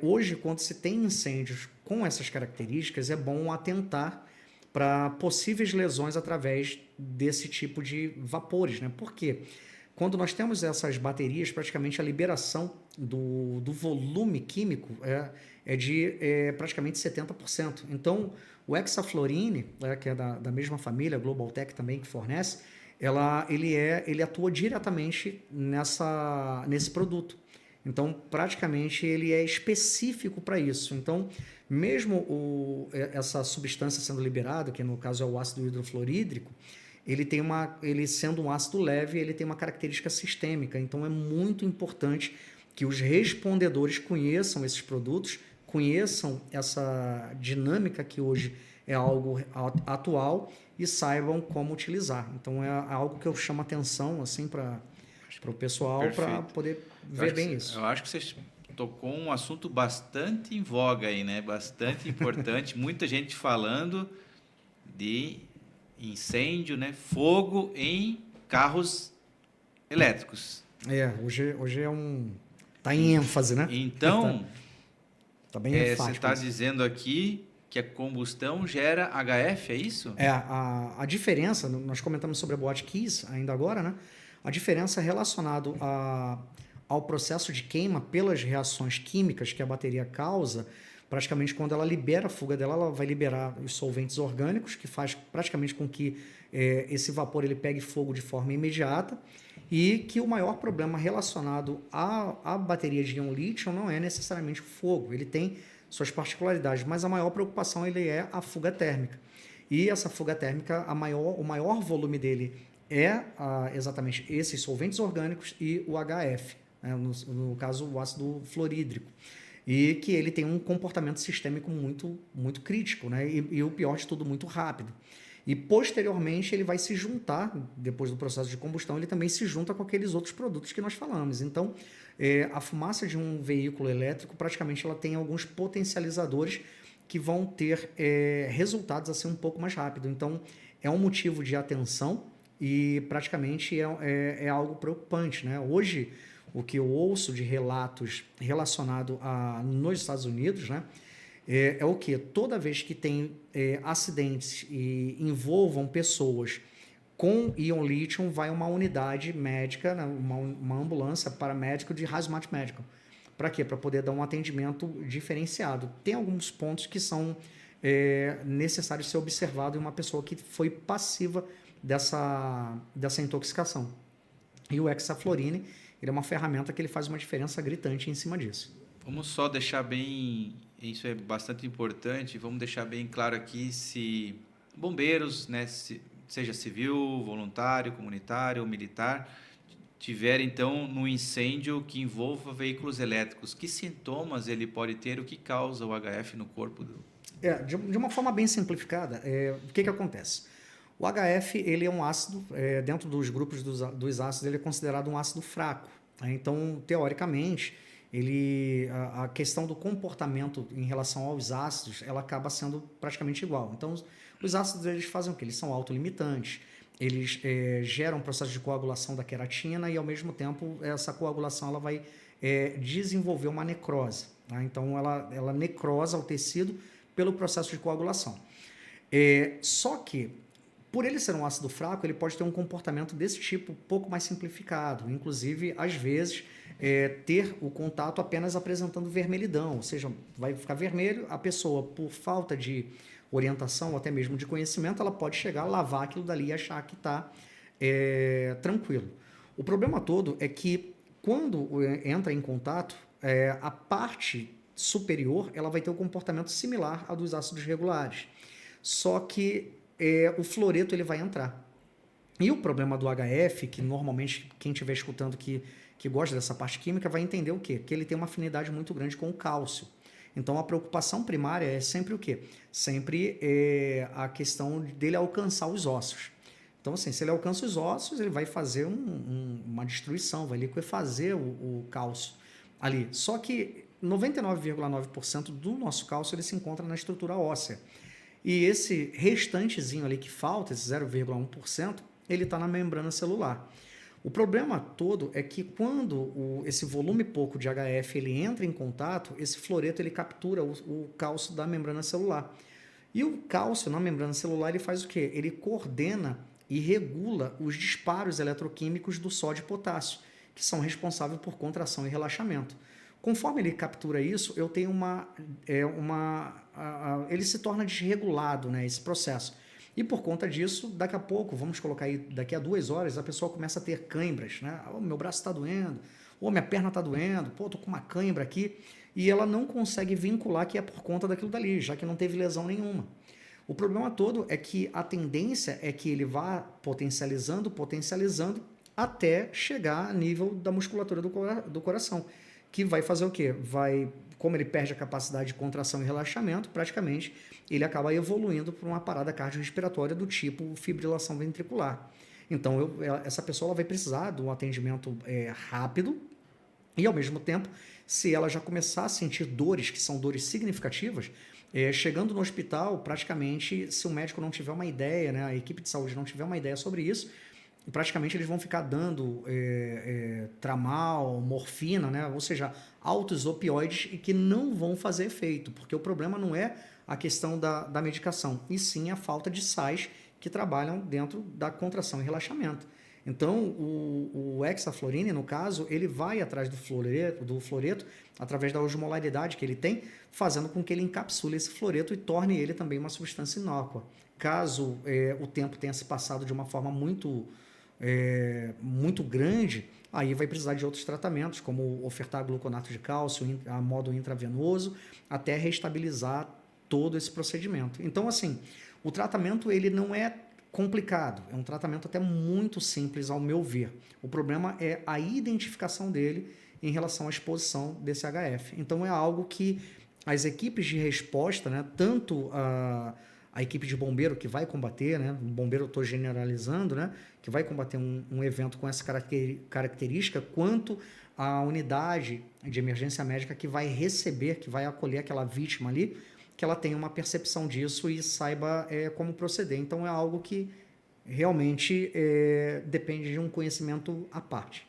hoje, quando se tem incêndios com essas características, é bom atentar para possíveis lesões através desse tipo de vapores, né? Por quê? Quando nós temos essas baterias, praticamente a liberação do volume químico é de praticamente 70%. Então, o hexafluorine, que é da mesma família, a Globaltech também que fornece, ele atua diretamente nesse produto. Então, praticamente, ele é específico para isso. Então, mesmo essa substância sendo liberada, que no caso é o ácido hidrofluorídrico, ele sendo um ácido leve, ele tem uma característica sistêmica. Então, é muito importante que os respondedores conheçam esses produtos, conheçam essa dinâmica que hoje é algo atual e saibam como utilizar. Então, é algo que eu chamo atenção assim, para o pessoal, para poder ver bem isso. Eu acho que você tocou um assunto bastante em voga aí, né? Bastante importante. Muita gente falando de incêndio, né? Fogo em carros elétricos. Hoje tá em ênfase, né? Então, tá bem enfático. você está dizendo aqui que a combustão gera HF, é isso? A diferença, nós comentamos sobre a boate Keys ainda agora, né? A diferença relacionada ao processo de queima pelas reações químicas que a bateria causa, praticamente quando ela libera a fuga dela, ela vai liberar os solventes orgânicos, que faz praticamente com que esse vapor ele pegue fogo de forma imediata, e que o maior problema relacionado à bateria de íon lítio não é necessariamente o fogo, ele tem suas particularidades, mas a maior preocupação ele é a fuga térmica. E essa fuga térmica, o maior volume dele é exatamente esses solventes orgânicos e o HF, né? No caso o ácido fluorídrico, e que ele tem um comportamento sistêmico muito, muito crítico, né? E o pior de tudo, muito rápido. E posteriormente ele vai se juntar, depois do processo de combustão, ele também se junta com aqueles outros produtos que nós falamos. Então, a fumaça de um veículo elétrico, praticamente ela tem alguns potencializadores que vão ter resultados assim um pouco mais rápido. Então, é um motivo de atenção e praticamente é algo preocupante, né? Hoje, o que eu ouço de relatos relacionados nos Estados Unidos, né? É o que? Toda vez que tem acidentes e envolvam pessoas com íon lítio, vai uma unidade médica, né? uma ambulância paramédica de hazmat medical. Para quê? Para poder dar um atendimento diferenciado. Tem alguns pontos que são necessários ser observados em uma pessoa que foi passiva dessa intoxicação. E o hexafluorine, ele é uma ferramenta que ele faz uma diferença gritante em cima disso. Vamos só deixar bem, isso é bastante importante, vamos deixar bem claro aqui se bombeiros, né, seja civil, voluntário, comunitário ou militar, tiver então no incêndio que envolva veículos elétricos, que sintomas ele pode ter, o que causa o HF no corpo do... De uma forma bem simplificada, o que acontece? O HF ele é um ácido, dentro dos grupos dos ácidos, ele é considerado um ácido fraco. Né? Então, teoricamente, a questão do comportamento em relação aos ácidos, ela acaba sendo praticamente igual. Então, os ácidos eles fazem o quê? Eles são autolimitantes, eles geram um processo de coagulação da queratina e, ao mesmo tempo, essa coagulação ela vai desenvolver uma necrose. Tá? Então, ela necrosa o tecido pelo processo de coagulação. Só que, por ele ser um ácido fraco, ele pode ter um comportamento desse tipo um pouco mais simplificado. Inclusive, às vezes, ter o contato apenas apresentando vermelhidão, ou seja, vai ficar vermelho, a pessoa, por falta de orientação ou até mesmo de conhecimento, ela pode chegar, lavar aquilo dali e achar que está tranquilo. O problema todo é que, quando entra em contato, a parte superior ela vai ter um comportamento similar ao dos ácidos regulares. Só que o fluoreto ele vai entrar. E o problema do HF, que normalmente quem estiver escutando que gosta dessa parte química vai entender o quê? Que ele tem uma afinidade muito grande com o cálcio. Então a preocupação primária é sempre o quê? Sempre a questão dele alcançar os ossos. Então assim, se ele alcança os ossos, ele vai fazer uma destruição, vai liquefazer o cálcio ali. Só que 99,9% do nosso cálcio ele se encontra na estrutura óssea. E esse restantezinho ali que falta, esse 0,1%, ele está na membrana celular. O problema todo é que quando esse volume pouco de HF ele entra em contato, esse fluoreto ele captura o cálcio da membrana celular. E o cálcio na membrana celular ele faz o quê? Ele coordena e regula os disparos eletroquímicos do sódio e potássio, que são responsáveis por contração e relaxamento. Conforme ele captura isso, eu tenho ele se torna desregulado, né, esse processo. E por conta disso, daqui a pouco, vamos colocar aí, daqui a 2 horas, a pessoa começa a ter cãibras, né? Oh, meu braço está doendo, ou minha perna está doendo, pô, tô com uma cãibra aqui, e ela não consegue vincular que é por conta daquilo dali, já que não teve lesão nenhuma. O problema todo é que a tendência é que ele vá potencializando, até chegar a nível da musculatura do coração, que vai fazer o quê? Como ele perde a capacidade de contração e relaxamento, praticamente ele acaba evoluindo para uma parada cardiorrespiratória do tipo fibrilação ventricular. Então, essa pessoa ela vai precisar de um atendimento rápido e, ao mesmo tempo, se ela já começar a sentir dores, que são dores significativas, chegando no hospital, praticamente, se o médico não tiver uma ideia, né, a equipe de saúde não tiver uma ideia sobre isso, praticamente eles vão ficar dando tramal, morfina, né? Ou seja, altos opioides e que não vão fazer efeito, porque o problema não é a questão da medicação, e sim a falta de sais que trabalham dentro da contração e relaxamento. Então, o hexafluorine, no caso, ele vai atrás do fluoreto através da osmolaridade que ele tem, fazendo com que ele encapsule esse fluoreto e torne ele também uma substância inócua. Caso o tempo tenha se passado de uma forma muito grande, aí vai precisar de outros tratamentos, como ofertar gluconato de cálcio a modo intravenoso, até reestabilizar todo esse procedimento. Então, assim, o tratamento ele não é complicado, é um tratamento até muito simples, ao meu ver. O problema é a identificação dele em relação à exposição desse HF. Então, é algo que as equipes de resposta, né, tanto a equipe de bombeiro que vai combater, né? O bombeiro eu estou generalizando, né? Que vai combater um evento com essa característica, quanto a unidade de emergência médica que vai receber, que vai acolher aquela vítima ali, que ela tenha uma percepção disso e saiba como proceder. Então, é algo que realmente depende de um conhecimento à parte.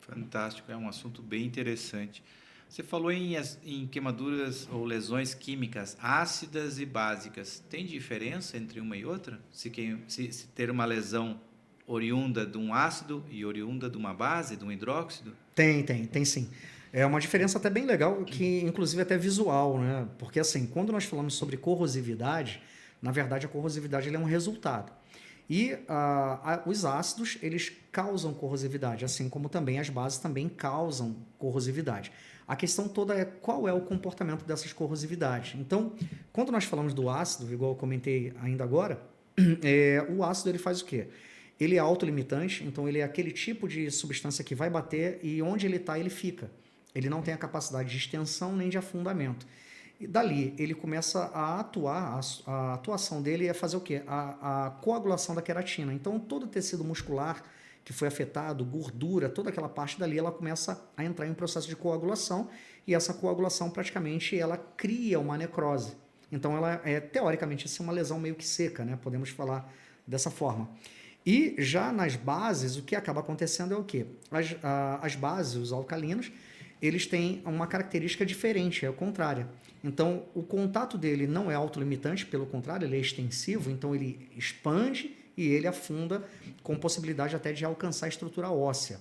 Fantástico, é um assunto bem interessante. Você falou em queimaduras ou lesões químicas ácidas e básicas. Tem diferença entre uma e outra? Se ter uma lesão oriunda de um ácido e oriunda de uma base, de um hidróxido? Tem sim. É uma diferença até bem legal, que inclusive até visual, né? Porque assim, quando nós falamos sobre corrosividade, na verdade a corrosividade ele é um resultado. E os ácidos, eles causam corrosividade, assim como também as bases também causam corrosividade. A questão toda é qual é o comportamento dessas corrosividades. Então, quando nós falamos do ácido, igual eu comentei ainda agora, o ácido ele faz o quê? Ele é autolimitante, então ele é aquele tipo de substância que vai bater e onde ele está, ele fica. Ele não tem a capacidade de extensão nem de afundamento. E dali, ele começa a atuar, a atuação dele é fazer o quê? A coagulação da queratina. Então, todo o tecido muscular que foi afetado, gordura, toda aquela parte dali, ela começa a entrar em um processo de coagulação e essa coagulação, praticamente, ela cria uma necrose. Então, ela é, teoricamente, assim, uma lesão meio que seca, né? Podemos falar dessa forma. E já nas bases, o que acaba acontecendo é o quê? As bases, os alcalinos, eles têm uma característica diferente, é o contrário. Então, o contato dele não é autolimitante, pelo contrário, ele é extensivo, então ele expande e ele afunda com possibilidade até de alcançar a estrutura óssea.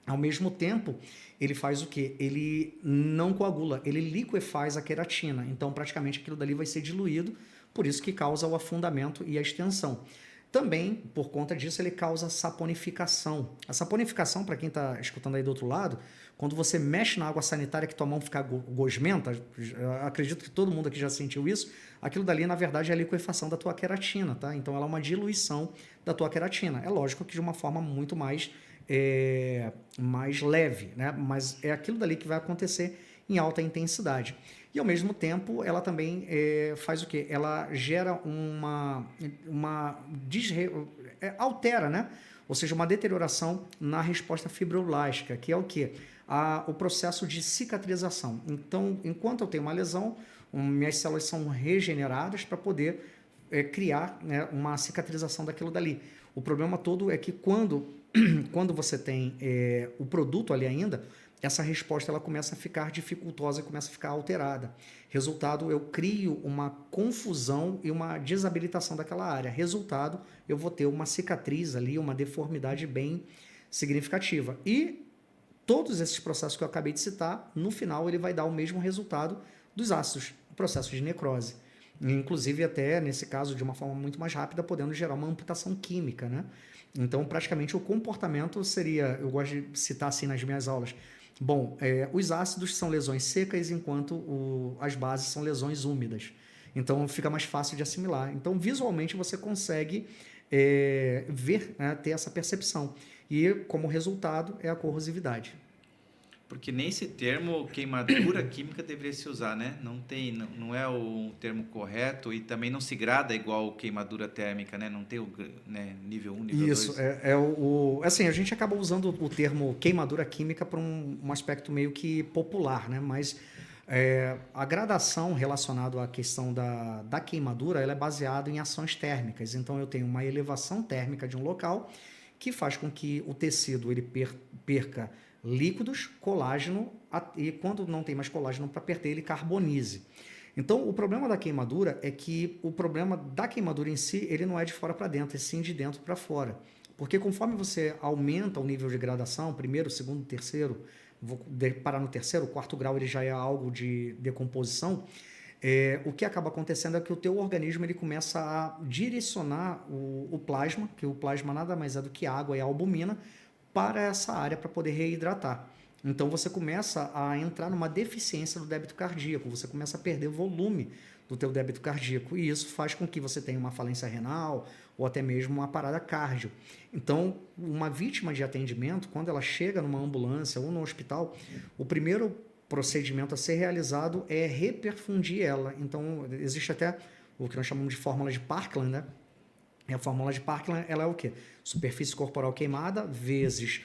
Ao mesmo tempo, ele faz o quê? Ele não coagula, ele liquefaz a queratina. Então, praticamente, aquilo dali vai ser diluído, por isso que causa o afundamento e a extensão. Também, por conta disso, ele causa saponificação. A saponificação, para quem está escutando aí do outro lado, quando você mexe na água sanitária que tua mão fica gosmenta, acredito que todo mundo aqui já sentiu isso, aquilo dali, na verdade, é a liquefação da tua queratina, tá? Então, ela é uma diluição da tua queratina. É lógico que de uma forma muito mais leve, né? Mas é aquilo dali que vai acontecer em alta intensidade. E, ao mesmo tempo, ela também faz o quê? Ela gera altera, né? Ou seja, uma deterioração na resposta fibroblástica, que é o quê? o processo de cicatrização. Então, enquanto eu tenho uma lesão, minhas células são regeneradas para poder criar, né, uma cicatrização daquilo dali. O problema todo é que quando você tem o produto ali ainda, essa resposta ela começa a ficar dificultosa, começa a ficar alterada. Resultado, eu crio uma confusão e uma desabilitação daquela área. Resultado, eu vou ter uma cicatriz ali, uma deformidade bem significativa. E todos esses processos que eu acabei de citar, no final ele vai dar o mesmo resultado dos ácidos, o processo de necrose. Inclusive até, nesse caso, de uma forma muito mais rápida, podendo gerar uma amputação química, né? Então, praticamente, o comportamento seria, eu gosto de citar assim nas minhas aulas, bom, os ácidos são lesões secas, enquanto as bases são lesões úmidas. Então, fica mais fácil de assimilar. Então, visualmente, você consegue ver, né, ter essa percepção. E, como resultado, é a corrosividade. Porque nem esse termo queimadura química deveria se usar, né? Não é o termo correto e também não se grada igual queimadura térmica, né? Não tem o, né, nível 1, nível 2. Isso, assim, a gente acaba usando o termo queimadura química para um aspecto meio que popular, né? Mas a gradação relacionada à questão da queimadura, ela é baseada em ações térmicas. Então, eu tenho uma elevação térmica de um local que faz com que o tecido ele perca líquidos, colágeno, e quando não tem mais colágeno para perder, ele carbonize. Então, o problema da queimadura é que o problema da queimadura em si, ele não é de fora para dentro, é sim de dentro para fora. Porque conforme você aumenta o nível de gradação, primeiro, segundo, terceiro, vou parar no terceiro, quarto grau ele já é algo de decomposição, o que acaba acontecendo é que o teu organismo ele começa a direcionar o plasma, que o plasma nada mais é do que água e albumina, para essa área para poder reidratar. Então você começa a entrar numa deficiência do débito cardíaco, você começa a perder o volume do teu débito cardíaco e isso faz com que você tenha uma falência renal ou até mesmo uma parada cardio. Então, uma vítima de atendimento, quando ela chega numa ambulância ou no hospital, o primeiro procedimento a ser realizado é reperfundir ela. Então, existe até o que nós chamamos de fórmula de Parkland, né? E a fórmula de Parkland, ela é o quê? Superfície corporal queimada vezes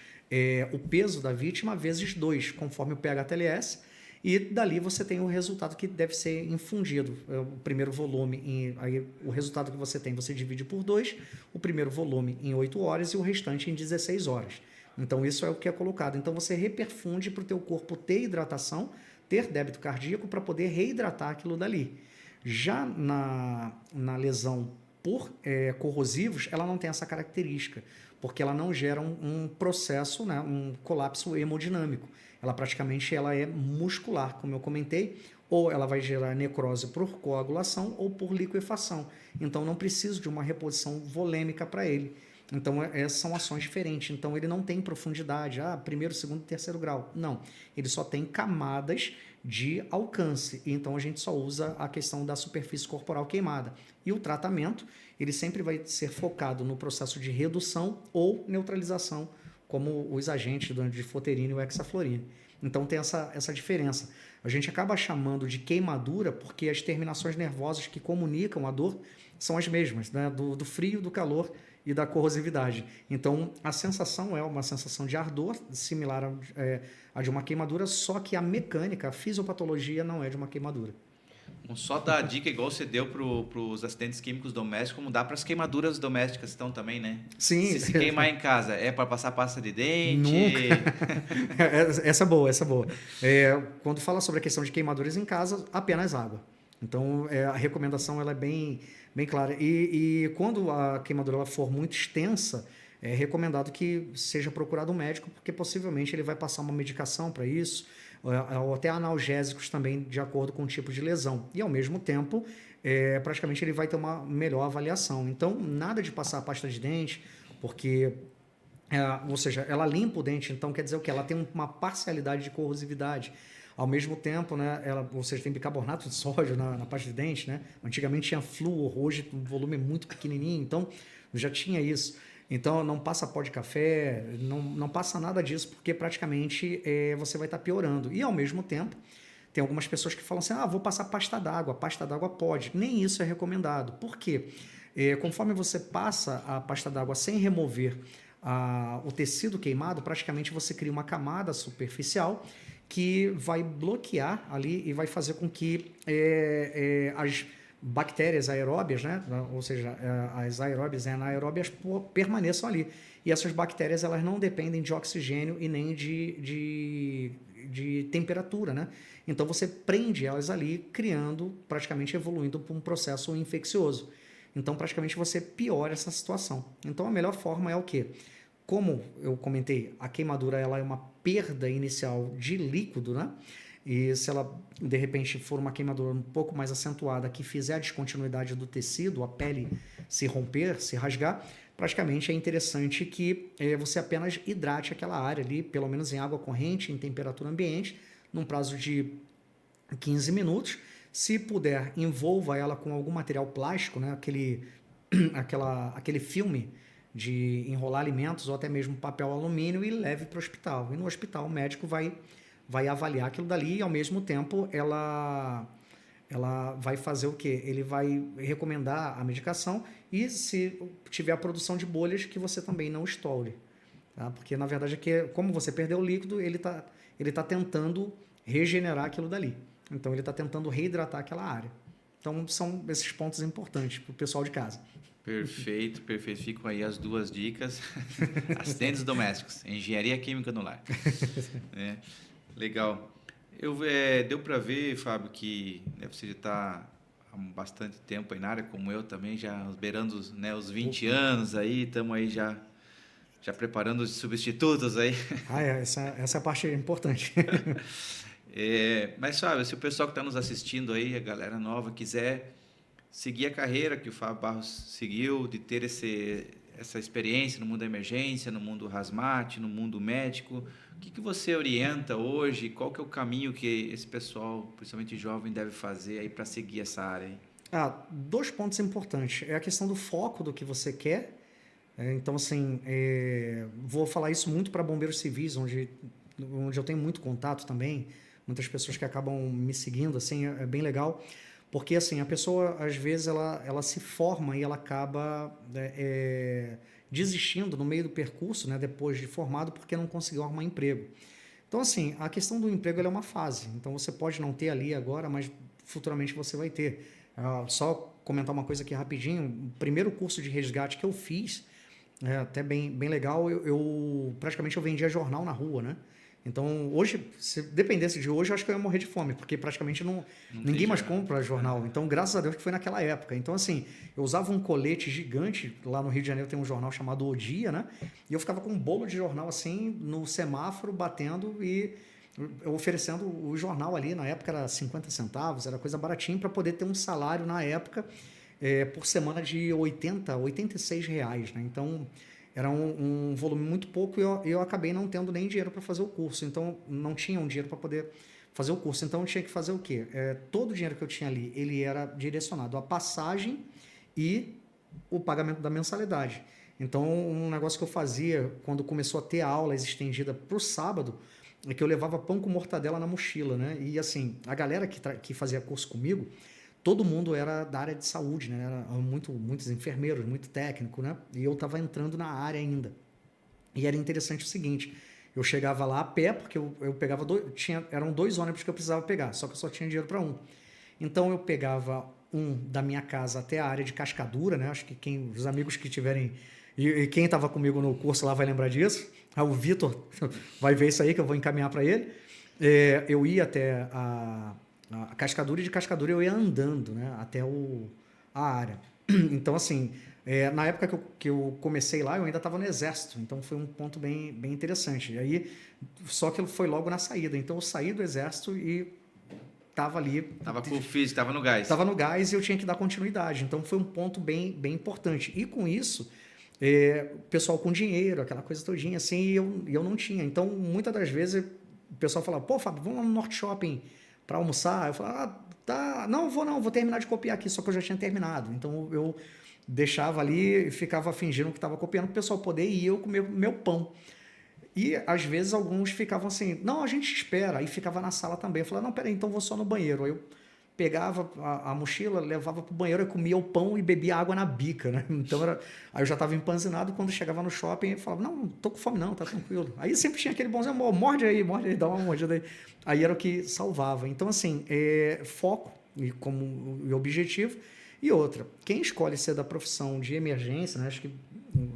o peso da vítima vezes 2, conforme o pH-TLS, e dali você tem o resultado que deve ser infundido. O primeiro volume, aí o resultado que você tem, você divide por 2, o primeiro volume em 8 horas e o restante em 16 horas. Então, isso é o que é colocado. Então, você reperfunde para o teu corpo ter hidratação, ter débito cardíaco para poder reidratar aquilo dali. Já na lesão por corrosivos, ela não tem essa característica, porque ela não gera um processo, né, um colapso hemodinâmico. Ela praticamente é muscular, como eu comentei, ou ela vai gerar necrose por coagulação ou por liquefação. Então, não preciso de uma reposição volêmica para ele. Então, são ações diferentes. Então, ele não tem profundidade, primeiro, segundo, terceiro grau. Não, ele só tem camadas de alcance. Então, a gente só usa a questão da superfície corporal queimada. E o tratamento, ele sempre vai ser focado no processo de redução ou neutralização, como os agentes do antifoterina e o hexaflorina. Então, tem essa diferença. A gente acaba chamando de queimadura porque as terminações nervosas que comunicam a dor são as mesmas, né? Do frio, do calor e da corrosividade. Então, a sensação é uma sensação de ardor, similar a de uma queimadura, só que a mecânica, a fisiopatologia não é de uma queimadura. Só dar a dica, igual você deu para os acidentes químicos domésticos, como dá para as queimaduras domésticas então também, né? Sim. Se queimar em casa, é para passar pasta de dente? Nunca. Essa é boa. Quando fala sobre a questão de queimaduras em casa, apenas água. Então, a recomendação ela é bem clara. E quando a queimadura ela for muito extensa, é recomendado que seja procurado um médico, porque possivelmente ele vai passar uma medicação para isso, ou até analgésicos também, de acordo com o tipo de lesão. E, ao mesmo tempo, praticamente ele vai ter uma melhor avaliação. Então, nada de passar a pasta de dente, porque, ou seja, ela limpa o dente, então quer dizer o quê? Ela tem uma parcialidade de corrosividade. Ao mesmo tempo, né, ou seja, tem bicarbonato de sódio na pasta de dente, né? Antigamente tinha flúor, hoje o volume é muito pequenininho, então já tinha isso. Então, não passa pó de café, não passa nada disso, porque praticamente você vai estar piorando. E, ao mesmo tempo, tem algumas pessoas que falam assim, vou passar pasta d'água. Pasta d'água pode. Nem isso é recomendado. Por quê? Conforme você passa a pasta d'água sem remover o tecido queimado, praticamente você cria uma camada superficial que vai bloquear ali e vai fazer com que as bactérias aeróbias, né? Ou seja, as aeróbias e anaeróbias permaneçam ali. E essas bactérias elas não dependem de oxigênio e nem de temperatura, né? Então você prende elas ali, criando, praticamente evoluindo para um processo infeccioso. Então praticamente você piora essa situação. Então a melhor forma é o quê? Como eu comentei, a queimadura ela é uma perda inicial de líquido, né? E se ela, de repente, for uma queimadura um pouco mais acentuada, que fizer a descontinuidade do tecido, a pele se romper, se rasgar, praticamente é interessante que você apenas hidrate aquela área ali, pelo menos em água corrente, em temperatura ambiente, num prazo de 15 minutos. Se puder, envolva ela com algum material plástico, né? aquele filme de enrolar alimentos ou até mesmo papel alumínio e leve para o hospital. E no hospital o médico vai avaliar aquilo dali e ao mesmo tempo ela vai fazer o quê? Ele vai recomendar a medicação e se tiver a produção de bolhas que você também não estoure. Tá? Porque na verdade é que como você perdeu o líquido, ele tá tentando regenerar aquilo dali. Então ele está tentando reidratar aquela área. Então são esses pontos importantes para o pessoal de casa. Perfeito, perfeito. Ficam aí as duas dicas. Acidentes domésticos, engenharia química no lar. Legal. Deu para ver, Fábio, que você já está há bastante tempo aí na área, como eu também, já beirando os 20 anos aí, estamos aí já preparando os substitutos aí. Essa é a parte importante. Mas, Fábio, se o pessoal que está nos assistindo aí, a galera nova, quiser seguir a carreira que o Fábio Barros seguiu, de ter essa experiência no mundo da emergência, no mundo hazmat, no mundo médico, o que você orienta hoje? Qual que é o caminho que esse pessoal, principalmente jovem, deve fazer aí para seguir essa área aí? 2 pontos importantes. É a questão do foco do que você quer. Então, assim, vou falar isso muito para bombeiros civis, onde eu tenho muito contato também, muitas pessoas que acabam me seguindo, assim, é bem legal. Porque, assim, a pessoa, às vezes, ela se forma e ela acaba desistindo no meio do percurso, né, depois de formado, porque não conseguiu arrumar emprego. Então, assim, a questão do emprego ela é uma fase. Então, você pode não ter ali agora, mas futuramente você vai ter. Só comentar uma coisa aqui rapidinho. O primeiro curso de resgate que eu fiz, até bem legal, praticamente eu vendia jornal na rua, né? Então, hoje, se dependesse de hoje, eu acho que eu ia morrer de fome, porque praticamente ninguém mais compra jornal. Então, graças a Deus que foi naquela época. Então, assim, eu usava um colete gigante, lá no Rio de Janeiro tem um jornal chamado O Dia, né? E eu ficava com um bolo de jornal, assim, no semáforo, batendo e oferecendo o jornal ali. Na época era 50 centavos, era coisa baratinha, para poder ter um salário, na época, por semana de 86 reais, né? Então, era um volume muito pouco e eu acabei não tendo nem dinheiro para fazer o curso. Então, não tinha um dinheiro para poder fazer o curso. Então, eu tinha que fazer o quê? Todo o dinheiro que eu tinha ali, ele era direcionado à passagem e o pagamento da mensalidade. Então, um negócio que eu fazia quando começou a ter aulas estendidas para o sábado, é que eu levava pão com mortadela na mochila, né? E, assim, a galera que fazia curso comigo, todo mundo era da área de saúde, né? Era muitos enfermeiros, muito técnico, né? E eu estava entrando na área ainda. E era interessante o seguinte, eu chegava lá a pé, porque eu pegava eram 2 ônibus que eu precisava pegar, só que eu só tinha dinheiro para um. Então eu pegava um da minha casa até a área de Cascadura, né? Acho que os amigos que tiverem... E quem estava comigo no curso lá vai lembrar disso. O Vitor vai ver isso aí, que eu vou encaminhar para ele. Eu ia até a Cascadura, e de Cascadura eu ia andando, né, até a área. Então, assim, na época que eu comecei lá, eu ainda estava no Exército, então foi um ponto bem interessante. E aí, só que foi logo na saída. Então, eu saí do Exército e estava ali... Estava com o físico, estava no gás. Estava no gás e eu tinha que dar continuidade. Então, foi um ponto bem importante. E com isso, o pessoal com dinheiro, aquela coisa todinha, assim, e eu não tinha. Então, muitas das vezes, o pessoal falava, pô, Fábio, vamos lá no Norte Shopping para almoçar. Eu falava, tá, não, vou terminar de copiar aqui, só que eu já tinha terminado. Então eu deixava ali e ficava fingindo que estava copiando para o pessoal poder ir e eu comer meu pão. E às vezes alguns ficavam assim, não, a gente espera, aí ficava na sala também. Eu falava, não, peraí, então vou só no banheiro. Aí eu pegava a mochila, levava para o banheiro, eu comia o pão e bebia água na bica, né? Então aí eu já estava empanzinado, quando chegava no shopping, eu falava, não tô com fome não, tá tranquilo. Aí sempre tinha aquele bonzinho, morde aí, dá uma mordida aí. Aí era o que salvava. Então, assim, foco e objetivo. E outra, quem escolhe ser da profissão de emergência, né? Acho que,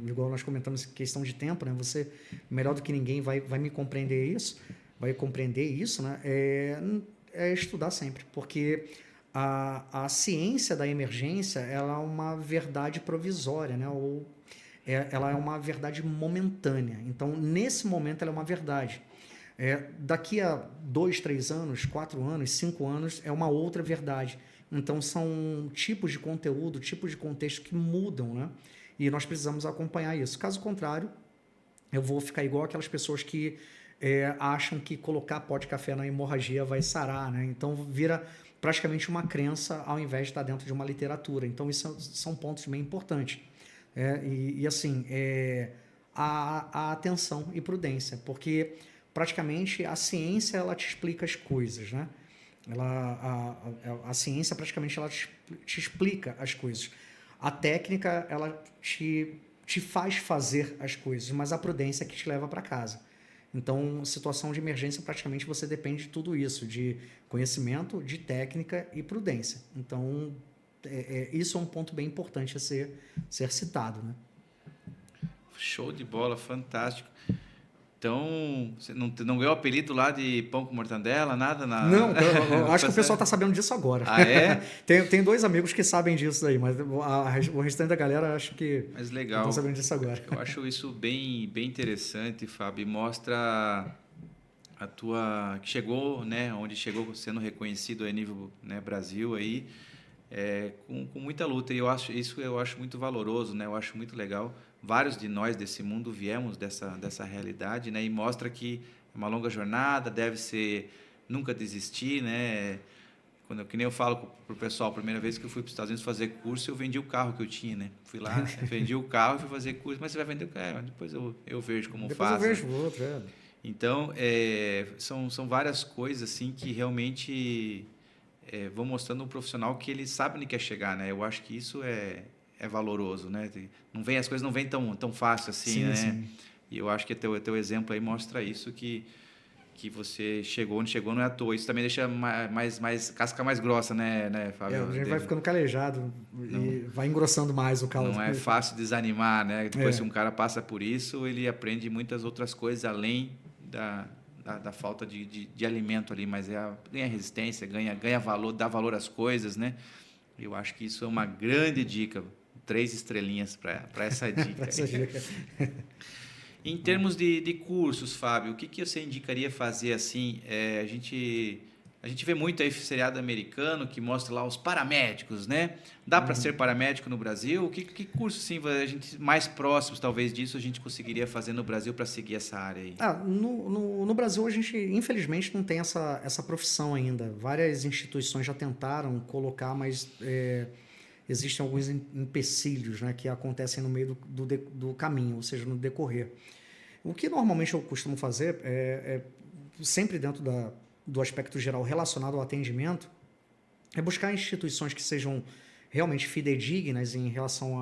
igual nós comentamos, questão de tempo, né? Você, melhor do que ninguém, vai me compreender isso, né? É estudar sempre, porque a ciência da emergência, ela é uma verdade provisória, né? Ou ela é uma verdade momentânea. Então, nesse momento, ela é uma verdade. Daqui a 2, 3 anos, 4 anos, 5 anos, é uma outra verdade. Então, são tipos de conteúdo, tipos de contexto que mudam, né? E nós precisamos acompanhar isso. Caso contrário, eu vou ficar igual aquelas pessoas que acham que colocar pó de café na hemorragia vai sarar, né? Então, vira praticamente uma crença ao invés de estar dentro de uma literatura. Então, isso são pontos bem importantes. Assim, a atenção e prudência, porque praticamente a ciência ela te explica as coisas, né? A ciência praticamente ela te explica as coisas. A técnica ela te faz fazer as coisas, mas a prudência é que te leva para casa. Então, situação de emergência, praticamente você depende de tudo isso, de conhecimento, de técnica e prudência. Então, isso é um ponto bem importante a ser citado, né? Show de bola, fantástico. Então, você não ganhou o apelido lá de pão com mortandela, nada? Não, eu acho que o pessoal está sabendo disso agora. Ah, é? Tem 2 amigos que sabem disso aí, mas o restante da galera acho que mas legal. estão sabendo disso agora. Eu acho isso bem interessante, Fábio. Mostra a tua... que chegou, né? Onde chegou sendo reconhecido a nível, né, Brasil aí, com muita luta. E eu acho muito valoroso, né? Eu acho muito legal. Vários de nós desse mundo viemos dessa realidade, né? E mostra que é uma longa jornada, deve ser nunca desistir, né? Que nem eu falo para o pessoal, a primeira vez que eu fui para os Estados Unidos fazer curso, eu vendi o carro que eu tinha, né? Fui lá, vendi o carro e fui fazer curso, mas você vai vender o carro, depois eu vejo como faz. Depois eu vejo o outro, Então, são várias coisas assim que realmente vão mostrando um profissional que ele sabe onde quer chegar, né? Eu acho que isso é valoroso, né? As coisas não vêm tão fácil assim, sim, né? Sim. E eu acho que teu exemplo aí mostra isso, que você chegou onde chegou não é à toa. Isso também deixa mais casca mais grossa, né, Fábio? A gente vai ficando calejado e vai engrossando mais o caldo. Não é fácil desanimar, né? Depois, se um cara passa por isso, ele aprende muitas outras coisas além da falta de alimento ali, mas ganha resistência, ganha valor, dá valor às coisas, né? Eu acho que isso é uma grande dica. 3 estrelinhas para essa dica. Em termos de cursos, Fábio, o que você indicaria fazer assim? A gente vê muito aí seriado americano que mostra lá os paramédicos, né? Dá para ser paramédico no Brasil? Que curso, sim, a gente mais próximos talvez disso a gente conseguiria fazer no Brasil para seguir essa área aí? No Brasil a gente infelizmente não tem essa profissão ainda. Várias instituições já tentaram colocar, mas existem alguns empecilhos, né, que acontecem no meio do caminho, ou seja, no decorrer. O que normalmente eu costumo fazer sempre dentro do aspecto geral relacionado ao atendimento, é buscar instituições que sejam realmente fidedignas em relação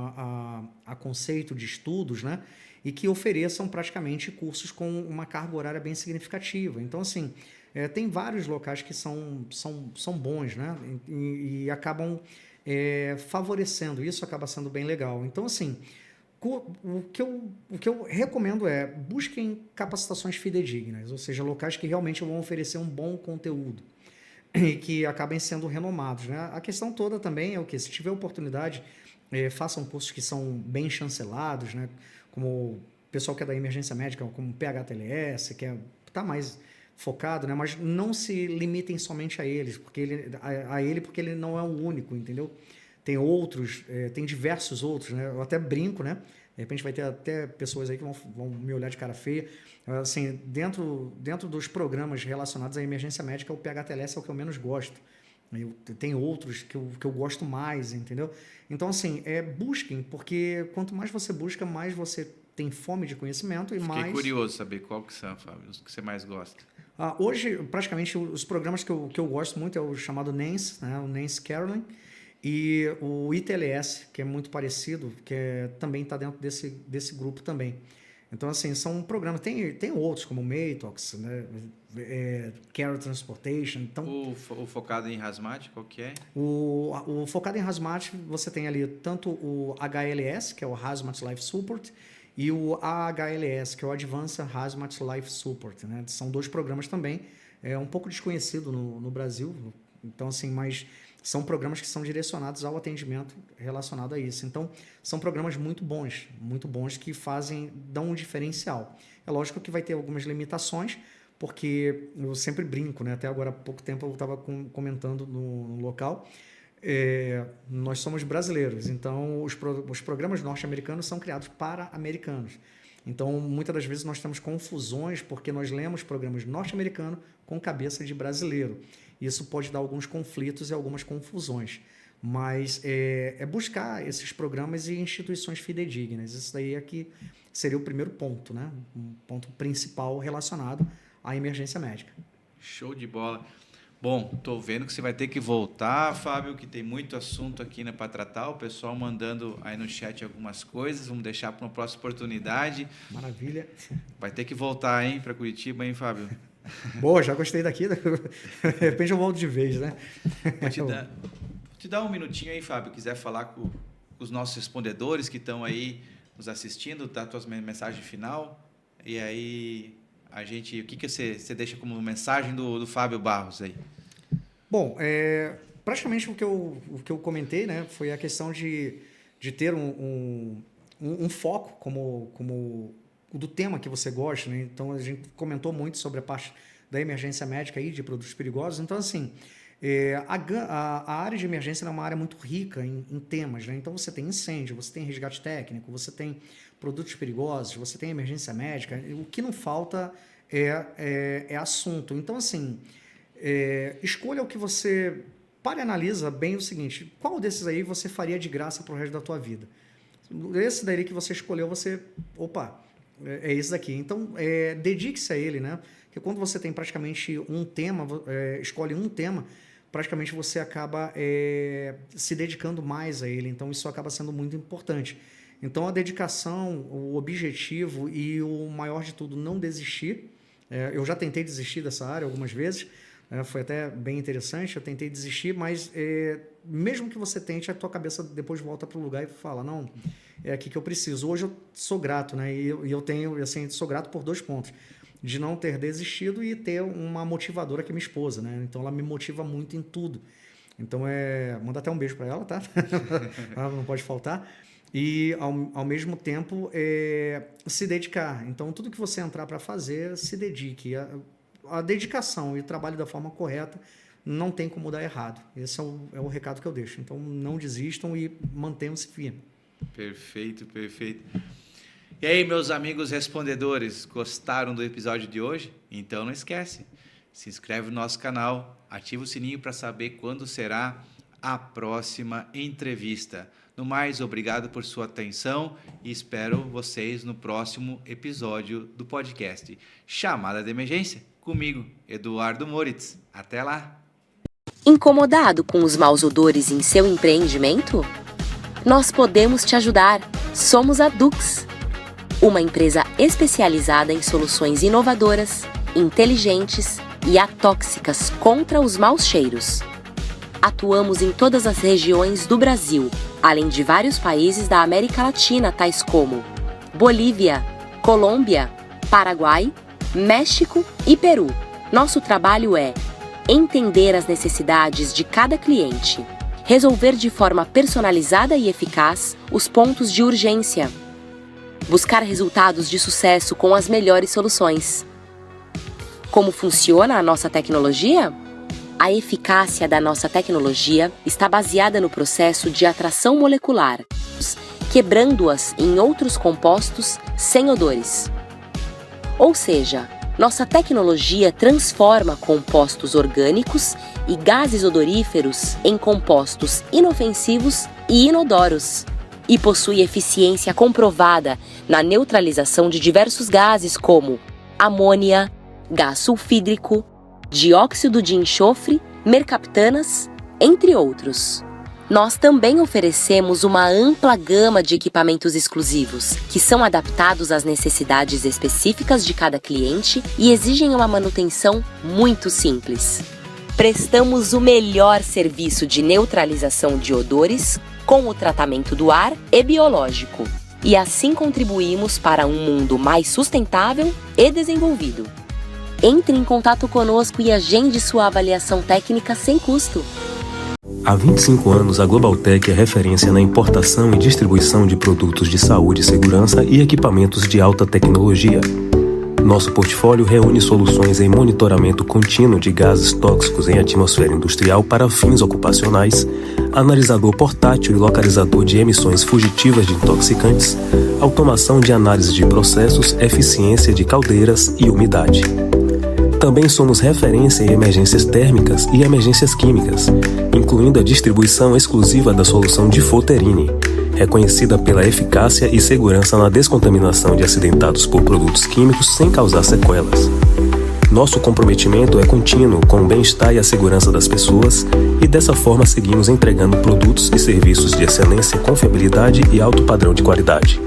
a conceito de estudos, né, e que ofereçam praticamente cursos com uma carga horária bem significativa. Então, assim, tem vários locais que são bons, né, e acabam favorecendo isso, acaba sendo bem legal. Então, assim, o que eu recomendo busquem capacitações fidedignas, ou seja, locais que realmente vão oferecer um bom conteúdo e que acabem sendo renomados, né? A questão toda também é o que? Se tiver oportunidade, façam cursos que são bem chancelados, né? Como o pessoal que é da emergência médica, como PHTLS, que está mais focado, né? Mas não se limitem somente a eles, porque ele não é o único, entendeu? Tem outros, tem diversos outros, né? Eu até brinco, né? De repente vai ter até pessoas aí que vão me olhar de cara feia. Assim, dentro dos programas relacionados à emergência médica, o PHTLS é o que eu menos gosto. Tem outros que eu gosto mais, entendeu? Então, assim, busquem, porque quanto mais você busca, mais você tem fome de conhecimento e mais... Fiquei curioso saber qual que são, Fábio, os que você mais gosta. Hoje, praticamente, os programas que eu gosto muito é o chamado NANCE, né? O NANCE Carolyn, e o ITLS, que é muito parecido, que também está dentro desse grupo também. Então, assim, são programas... Tem outros, como o Matox, né? Carol Transportation. Então, o focado em Hazmat, qual que é? O focado em Hazmat, você tem ali tanto o HLS, que é o Hazmat Life Support, e o AHLS, que é o Advanced Hazmat Life Support, né? São 2 programas também, um pouco desconhecido no Brasil, então assim, mas são programas que são direcionados ao atendimento relacionado a isso. Então, são programas muito bons que dão um diferencial. É lógico que vai ter algumas limitações, porque eu sempre brinco, né? Até agora há pouco tempo eu estava comentando no local, nós somos brasileiros, então os programas norte-americanos são criados para americanos. Então, muitas das vezes nós temos confusões porque nós lemos programas norte-americanos com cabeça de brasileiro. Isso pode dar alguns conflitos e algumas confusões. Mas é buscar esses programas e instituições fidedignas. Isso daí é que seria o primeiro ponto, né? Um ponto principal relacionado à emergência médica. Show de bola. Bom, estou vendo que você vai ter que voltar, Fábio, que tem muito assunto aqui, né, para tratar. O pessoal mandando aí no chat algumas coisas. Vamos deixar para uma próxima oportunidade. Maravilha. Vai ter que voltar, hein, para Curitiba, hein, Fábio? Boa, já gostei daqui. De repente eu volto de vez, né? Vou te dar um minutinho aí, Fábio. Quiser falar com os nossos respondedores que estão aí nos assistindo, dar a tua mensagem final. E aí, o que você deixa como mensagem do Fábio Barros aí? Bom, praticamente o que eu comentei, né, foi a questão de ter um foco como do tema que você gosta, né? Então, a gente comentou muito sobre a parte da emergência médica e de produtos perigosos. Então, assim, a área de emergência é uma área muito rica em temas, né? Então, você tem incêndio, você tem resgate técnico, você tem produtos perigosos, você tem emergência médica. O que não falta é assunto. Então, assim, escolha o que você... Para e analisa bem o seguinte, qual desses aí você faria de graça para o resto da tua vida? Esse daí que você escolheu, é esse daqui. Então, dedique-se a ele, né? Porque quando você tem praticamente um tema, escolhe um tema, praticamente você acaba se dedicando mais a ele. Então, isso acaba sendo muito importante. Então, a dedicação, o objetivo e o maior de tudo, não desistir. Eu já tentei desistir dessa área algumas vezes, foi até bem interessante, eu tentei desistir, mas mesmo que você tente, a tua cabeça depois volta para o lugar e fala, não, é aqui que eu preciso. Hoje eu sou grato, né? E eu tenho, assim, sou grato por 2 pontos. De não ter desistido e ter uma motivadora que é minha esposa, né? Então ela me motiva muito em tudo. Então manda até um beijo para ela, tá? Ela não pode faltar. E ao mesmo tempo se dedicar. Então tudo que você entrar para fazer, se dedique. A dedicação e o trabalho da forma correta não tem como dar errado. Esse é o recado que eu deixo. Então não desistam e mantenham-se firmes. Perfeito, perfeito. E aí, meus amigos respondedores, gostaram do episódio de hoje? Então não esquece, se inscreve no nosso canal, ativa o sininho para saber quando será a próxima entrevista. No mais, obrigado por sua atenção e espero vocês no próximo episódio do podcast Chamada de Emergência, comigo, Eduardo Moritz. Até lá! Incomodado com os maus odores em seu empreendimento? Nós podemos te ajudar. Somos a Dux, uma empresa especializada em soluções inovadoras, inteligentes e atóxicas contra os maus cheiros. Atuamos em todas as regiões do Brasil, além de vários países da América Latina, tais como Bolívia, Colômbia, Paraguai, México e Peru. Nosso trabalho é entender as necessidades de cada cliente, resolver de forma personalizada e eficaz os pontos de urgência, buscar resultados de sucesso com as melhores soluções. Como funciona a nossa tecnologia? A eficácia da nossa tecnologia está baseada no processo de atração molecular, quebrando-as em outros compostos sem odores. Ou seja, nossa tecnologia transforma compostos orgânicos e gases odoríferos em compostos inofensivos e inodoros, e possui eficiência comprovada na neutralização de diversos gases como amônia, gás sulfídrico, dióxido de enxofre, mercaptanas, entre outros. Nós também oferecemos uma ampla gama de equipamentos exclusivos, que são adaptados às necessidades específicas de cada cliente e exigem uma manutenção muito simples. Prestamos o melhor serviço de neutralização de odores com o tratamento do ar e biológico. E assim contribuímos para um mundo mais sustentável e desenvolvido. Entre em contato conosco e agende sua avaliação técnica sem custo. Há 25 anos, a Globaltec é referência na importação e distribuição de produtos de saúde e segurança e equipamentos de alta tecnologia. Nosso portfólio reúne soluções em monitoramento contínuo de gases tóxicos em atmosfera industrial para fins ocupacionais, analisador portátil e localizador de emissões fugitivas de intoxicantes, automação de análise de processos, eficiência de caldeiras e umidade. Também somos referência em emergências térmicas e emergências químicas, incluindo a distribuição exclusiva da solução Difoterine, reconhecida pela eficácia e segurança na descontaminação de acidentados por produtos químicos sem causar sequelas. Nosso comprometimento é contínuo com o bem-estar e a segurança das pessoas e dessa forma seguimos entregando produtos e serviços de excelência, confiabilidade e alto padrão de qualidade.